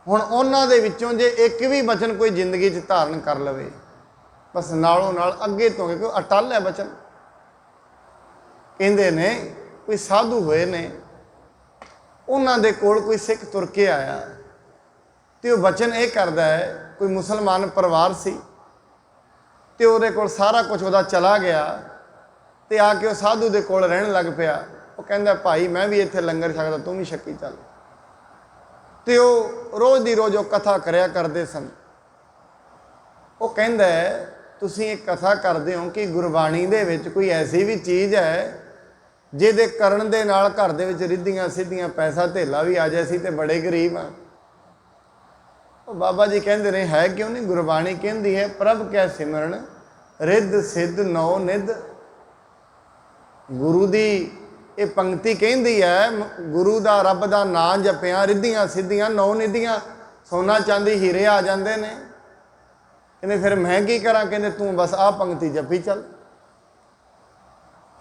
ਹੁਣ ਉਹਨਾਂ ਦੇ ਵਿੱਚੋਂ ਜੇ ਇੱਕ ਵੀ ਬਚਨ ਕੋਈ ਜ਼ਿੰਦਗੀ 'ਚ ਧਾਰਨ ਕਰ ਲਵੇ, ਬਸ ਨਾਲੋਂ ਨਾਲ ਅੱਗੇ ਤੋਂ ਕੋਈ ਅਟਲ ਹੈ ਬਚਨ। ਕਹਿੰਦੇ ਨੇ ਕੋਈ ਸਾਧੂ ਹੋਏ ਨੇ, ਉਹਨਾਂ ਦੇ ਕੋਲ ਕੋਈ ਸਿੱਖ ਤੁਰ ਕੇ ਆਇਆ ਤੇ ਉਹ ਬਚਨ ਇਹ ਕਰਦਾ ਹੈ, ਕੋਈ ਮੁਸਲਮਾਨ ਪਰਿਵਾਰ ਸੀ ਤੇ ਉਹਦੇ ਕੋਲ ਸਾਰਾ ਕੁਝ ਉਹਦਾ ਚਲਾ ਗਿਆ ਤੇ ਆ ਕੇ ਉਹ ਸਾਧੂ ਦੇ ਕੋਲ ਰਹਿਣ ਲੱਗ ਪਿਆ। ਉਹ ਕਹਿੰਦਾ ਭਾਈ ਮੈਂ ਵੀ ਇੱਥੇ ਲੰਗਰ ਛਕਦਾ, ਤੂੰ ਵੀ ਛਕੀ ਚੱਲ। ਤੇ ਉਹ ਰੋਜ਼ ਦੀ ਰੋਜ਼ ਉਹ ਕਥਾ ਕਰਿਆ ਕਰਦੇ ਸਨ। ਉਹ ਕਹਿੰਦਾ ਤੁਸੀਂ ਇੱਕ ਕਥਾ ਕਰਦੇ ਹੋ ਕਿ ਗੁਰਬਾਣੀ ਦੇ ਵਿੱਚ ਕੋਈ ਐਸੀ ਵੀ ਚੀਜ਼ ਹੈ ਜਿਹਦੇ ਕਰਨ ਦੇ ਨਾਲ ਘਰ ਦੇ ਵਿੱਚ ਰਿੱਧੀਆਂ ਸਿੱਧੀਆਂ ਪੈਸਾ ਧੇਲਾ ਵੀ ਆ ਜਾਏ, ਸੀ ਤੇ ਬੜੇ ਗਰੀਬ ਆ। ਉਹ ਬਾਬਾ ਜੀ ਕਹਿੰਦੇ ਨੇ ਹੈ ਕਿਉਂ ਨਹੀਂ, ਗੁਰਬਾਣੀ ਕਹਿੰਦੀ ਹੈ ਪ੍ਰਭ ਕੈ ਸਿਮਰਨ ਰਿੱਧ ਸਿੱਧ ਨੌ ਨਿੱਧ। ਗੁਰੂ ਦੀ ਇਹ ਪੰਕਤੀ ਕਹਿੰਦੀ ਹੈ, ਗੁਰੂ ਦਾ ਰੱਬ ਦਾ ਨਾਂ ਜਪਿਆ ਰਿੱਧੀਆਂ ਸਿੱਧੀਆਂ 9 ਨਿਧੀਆਂ, ਸੋਨਾ ਚਾਂਦੀ ਹੀਰੇ ਆ ਜਾਂਦੇ ਨੇ। ਕਹਿੰਦੇ ਫਿਰ ਮੈਂ ਕੀ ਕਰਾਂ? ਕਹਿੰਦੇ ਤੂੰ ਬਸ ਆਹ ਪੰਕਤੀ ਜਪੀ ਚੱਲ।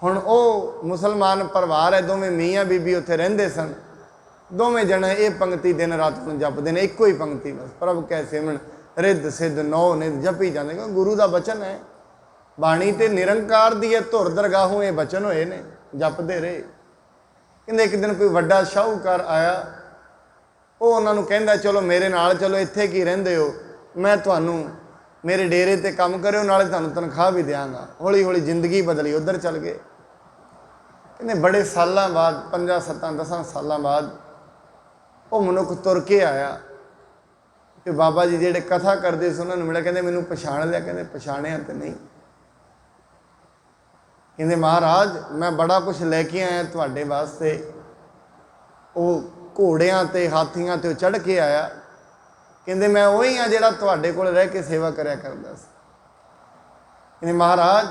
ਹੁਣ ਉਹ ਮੁਸਲਮਾਨ ਪਰਿਵਾਰ ਹੈ, ਦੋਵੇਂ ਮੀਆਂ ਬੀਬੀ ਉੱਥੇ ਰਹਿੰਦੇ ਸਨ। ਦੋਵੇਂ ਜਣੇ ਇਹ ਪੰਕਤੀ ਦਿਨ ਰਾਤ ਨੂੰ ਜਪਦੇ ਨੇ, ਇੱਕੋ ਹੀ ਪੰਕਤੀ ਬਸ, ਪ੍ਰਭ ਕੈ ਸਿਮਰਨ ਰਿੱਧ ਸਿੱਧ 9 ਨਿਧ ਜਪੀ ਜਾਂਦੇ। ਗੁਰੂ ਦਾ ਬਚਨ ਹੈ, ਬਾਣੀ ਤੇ ਨਿਰੰਕਾਰ ਦੀ ਹੈ, ਧੁਰ ਦਰਗਾਹੋਂ ਇਹ ਬਚਨ ਹੋਏ ਨੇ, ਜਪਦੇ ਰਹੇ। ਕਹਿੰਦੇ ਇੱਕ ਦਿਨ ਕੋਈ ਵੱਡਾ ਸ਼ਾਹੂਕਾਰ ਆਇਆ, ਉਹ ਉਹਨਾਂ ਨੂੰ ਕਹਿੰਦਾ ਚਲੋ ਮੇਰੇ ਨਾਲ ਚਲੋ, ਇੱਥੇ ਕੀ ਰਹਿੰਦੇ ਹੋ, ਮੈਂ ਤੁਹਾਨੂੰ ਮੇਰੇ ਡੇਰੇ ਤੇ ਕੰਮ ਕਰਿਓ, ਨਾਲੇ ਤੁਹਾਨੂੰ ਤਨਖਾਹ ਵੀ ਦਿਆਂਗਾ। ਹੌਲੀ ਹੌਲੀ ਜ਼ਿੰਦਗੀ ਬਦਲੀ, ਉੱਧਰ ਚੱਲ ਗਏ। ਕਹਿੰਦੇ ਬੜੇ ਸਾਲਾਂ ਬਾਅਦ 5 7 10 ਸਾਲਾਂ ਬਾਅਦ ਉਹ ਮਨੁੱਖ ਤੁਰ ਕੇ ਆਇਆ ਤੇ ਬਾਬਾ ਜੀ ਜਿਹੜੇ ਕਥਾ ਕਰਦੇ ਸੀ ਉਹਨਾਂ ਨੂੰ ਮਿਲਿਆ। ਕਹਿੰਦੇ ਮੈਨੂੰ ਪਛਾਣ ਲਿਆ? ਕਹਿੰਦੇ ਪਛਾਣਿਆ ਤੇ ਨਹੀਂ। ਕਹਿੰਦੇ ਮਹਾਰਾਜ ਮੈਂ ਬੜਾ ਕੁਝ ਲੈ ਕੇ ਆਇਆ ਤੁਹਾਡੇ ਵਾਸਤੇ। ਉਹ ਘੋੜਿਆਂ ਤੇ ਹਾਥੀਆਂ ਤੇ ਚੜ੍ਹ ਕੇ ਆਇਆ। ਕਹਿੰਦੇ ਮੈਂ ਉਹੀ ਆ ਜਿਹੜਾ ਤੁਹਾਡੇ ਕੋਲ ਰਹਿ ਕੇ ਸੇਵਾ ਕਰਿਆ ਕਰਦਾ ਸੀ। ਕਹਿੰਦੇ ਮਹਾਰਾਜ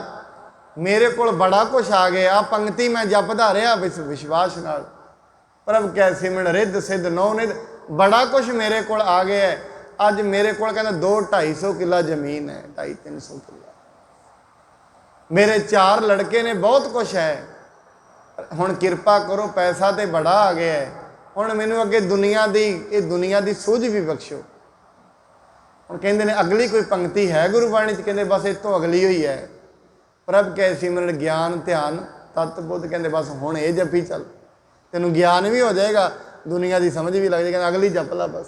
ਮੇਰੇ ਕੋਲ ਬੜਾ ਕੁਝ ਆ ਗਿਆ, ਪੰਕਤੀ ਮੈਂ ਜਪਦਾ ਰਿਹਾ ਵਿਸ਼ਵਾਸ ਨਾਲ, ਪ੍ਰਭ ਕੈ ਸਿਮਰਨ ਰਿੱਧ ਸਿੱਧ 9 ਨਿਧ, ਬੜਾ ਕੁਝ ਮੇਰੇ ਕੋਲ ਆ ਗਿਆ। ਅੱਜ ਮੇਰੇ ਕੋਲ ਕਹਿੰਦਾ 200-250 ਕਿੱਲਾ ਜ਼ਮੀਨ ਹੈ, 250-300 ਕਿੱਲਾ। ਮੇਰੇ 4 ਲੜਕੇ ਨੇ, ਬਹੁਤ ਕੁਝ ਹੈ। ਹੁਣ ਕਿਰਪਾ ਕਰੋ, ਪੈਸਾ ਤੇ ਬੜਾ ਆ ਗਿਆ ਹੈ, ਹੁਣ ਮੈਨੂੰ ਅੱਗੇ ਦੁਨੀਆ ਦੀ ਸੂਝ ਵੀ ਬਖਸ਼ੋ। ਹੁਣ ਕਹਿੰਦੇ ਨੇ ਅਗਲੀ ਕੋਈ ਪੰਕਤੀ ਹੈ ਗੁਰਬਾਣੀ 'ਚ? ਕਹਿੰਦੇ ਬਸ ਇਹ ਤੋਂ ਅਗਲੀ ਹੋਈ ਹੈ, ਪ੍ਰਭ ਕੈ ਸਿਮਰਨ ਗਿਆਨ ਧਿਆਨ ਤਤ ਬੁੱਧ। ਕਹਿੰਦੇ ਬਸ ਹੁਣ ਇਹ ਜਪੀ ਚੱਲ, ਤੈਨੂੰ ਗਿਆਨ ਵੀ ਹੋ ਜਾਏਗਾ, ਦੁਨੀਆ ਦੀ ਸਮਝ ਵੀ ਲੱਗ ਜਾਏਗੀ। ਕਹਿੰਦੇ ਅਗਲੀ ਜਪ ਲਾ ਬਸ।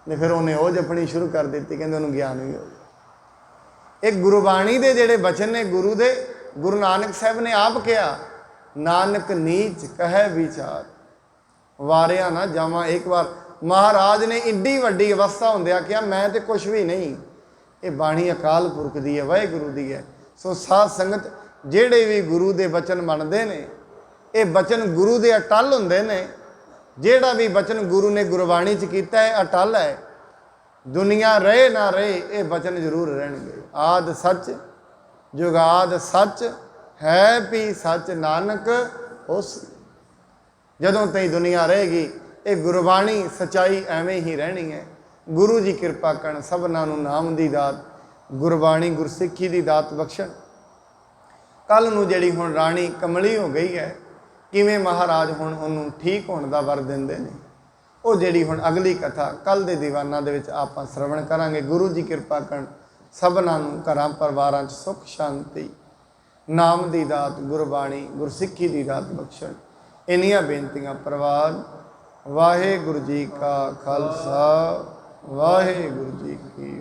ਤੇ ਫਿਰ ਉਹਨੇ ਉਹ ਜਪਣੀ ਸ਼ੁਰੂ ਕਰ ਦਿੱਤੀ। ਕਹਿੰਦੇ ਉਹਨੂੰ ਗਿਆਨ ਵੀ ਹੋ ਗਿਆ। ਇਹ ਗੁਰਬਾਣੀ ਦੇ ਜਿਹੜੇ ਬਚਨ ਨੇ ਗੁਰੂ ਦੇ, ਗੁਰੂ ਨਾਨਕ ਸਾਹਿਬ ਨੇ ਆਪ ਕਿਹਾ, ਨਾਨਕ ਨੀਚ ਕਹੈ ਵਿਚਾਰ ਵਾਰਿਆ ਨਾ ਜਾਵਾਂ। ਇੱਕ ਵਾਰ ਮਹਾਰਾਜ ਨੇ ਇੰਨੀ ਵੱਡੀ ਅਵਸਥਾ ਹੁੰਦਿਆਂ ਕਿਹਾ ਮੈਂ ਤੇ ਕੁਛ ਵੀ ਨਹੀਂ, ਇਹ ਬਾਣੀ ਅਕਾਲ ਪੁਰਖ ਦੀ ਹੈ, ਵਾਹਿਗੁਰੂ ਦੀ ਹੈ। ਸੋ ਸਾਧ ਸੰਗਤ ਜਿਹੜੇ ਵੀ ਗੁਰੂ ਦੇ ਬਚਨ ਮੰਨਦੇ ਨੇ, ਇਹ ਬਚਨ ਗੁਰੂ ਦੇ ਅਟੱਲ ਹੁੰਦੇ ਨੇ। ਜਿਹੜਾ ਵੀ ਬਚਨ ਗੁਰੂ ਨੇ ਗੁਰਬਾਣੀ 'ਚ ਕੀਤਾ ਹੈ ਅਟੱਲ ਹੈ। ਦੁਨੀਆ ਰਹੇ ਨਾ ਰਹੇ, ਇਹ ਬਚਨ ਜ਼ਰੂਰ ਰਹਿਣਗੇ। ਆਦ ਸੱਚ ਜੁਗਾਦ ਸੱਚ ਹੈ ਵੀ ਸੱਚ ਨਾਨਕ ਉਸ। ਜਦੋਂ ਤਾਈਂ ਦੁਨੀਆ ਰਹੇਗੀ ਇਹ ਗੁਰਬਾਣੀ ਸੱਚਾਈ ਐਵੇਂ ਹੀ ਰਹਿਣੀ ਹੈ। ਗੁਰੂ ਜੀ ਕਿਰਪਾ ਕਰਨ, ਸਭਨਾਂ ਨੂੰ ਨਾਮ ਦੀ ਦਾਤ, ਗੁਰਬਾਣੀ ਗੁਰਸਿੱਖੀ ਦੀ ਦਾਤ ਬਖਸ਼ਣ। ਕੱਲ੍ਹ ਨੂੰ ਜਿਹੜੀ ਹੁਣ ਰਾਣੀ ਕਮਲੀ ਹੋ ਗਈ ਹੈ, ਕਿਵੇਂ ਮਹਾਰਾਜ ਹੁਣ ਉਹਨੂੰ ਠੀਕ ਹੋਣ ਦਾ ਵਰ ਦਿੰਦੇ ਨੇ, ਉਹ ਜਿਹੜੀ ਹੁਣ ਅਗਲੀ ਕਥਾ ਕੱਲ੍ਹ ਦੇ ਦੀਵਾਨਾਂ ਦੇ ਵਿੱਚ ਆਪਾਂ ਸਰਵਣ ਕਰਾਂਗੇ। ਗੁਰੂ ਜੀ ਕਿਰਪਾ ਕਰਨ, ਸਭਨਾਂ ਨੂੰ ਘਰਾਂ ਪਰਿਵਾਰਾਂ 'ਚ ਸੁੱਖ ਸ਼ਾਂਤੀ, ਨਾਮ ਦੀ ਦਾਤ, ਗੁਰਬਾਣੀ ਗੁਰਸਿੱਖੀ ਦੀ ਦਾਤ ਬਖਸ਼ਣ। ਇੰਨੀਆਂ ਬੇਨਤੀਆਂ ਪ੍ਰਵਾਨ। ਵਾਹਿਗੁਰੂ ਜੀ ਕਾ ਖਾਲਸਾ, ਵਾਹਿਗੁਰੂ ਜੀ ਕੀ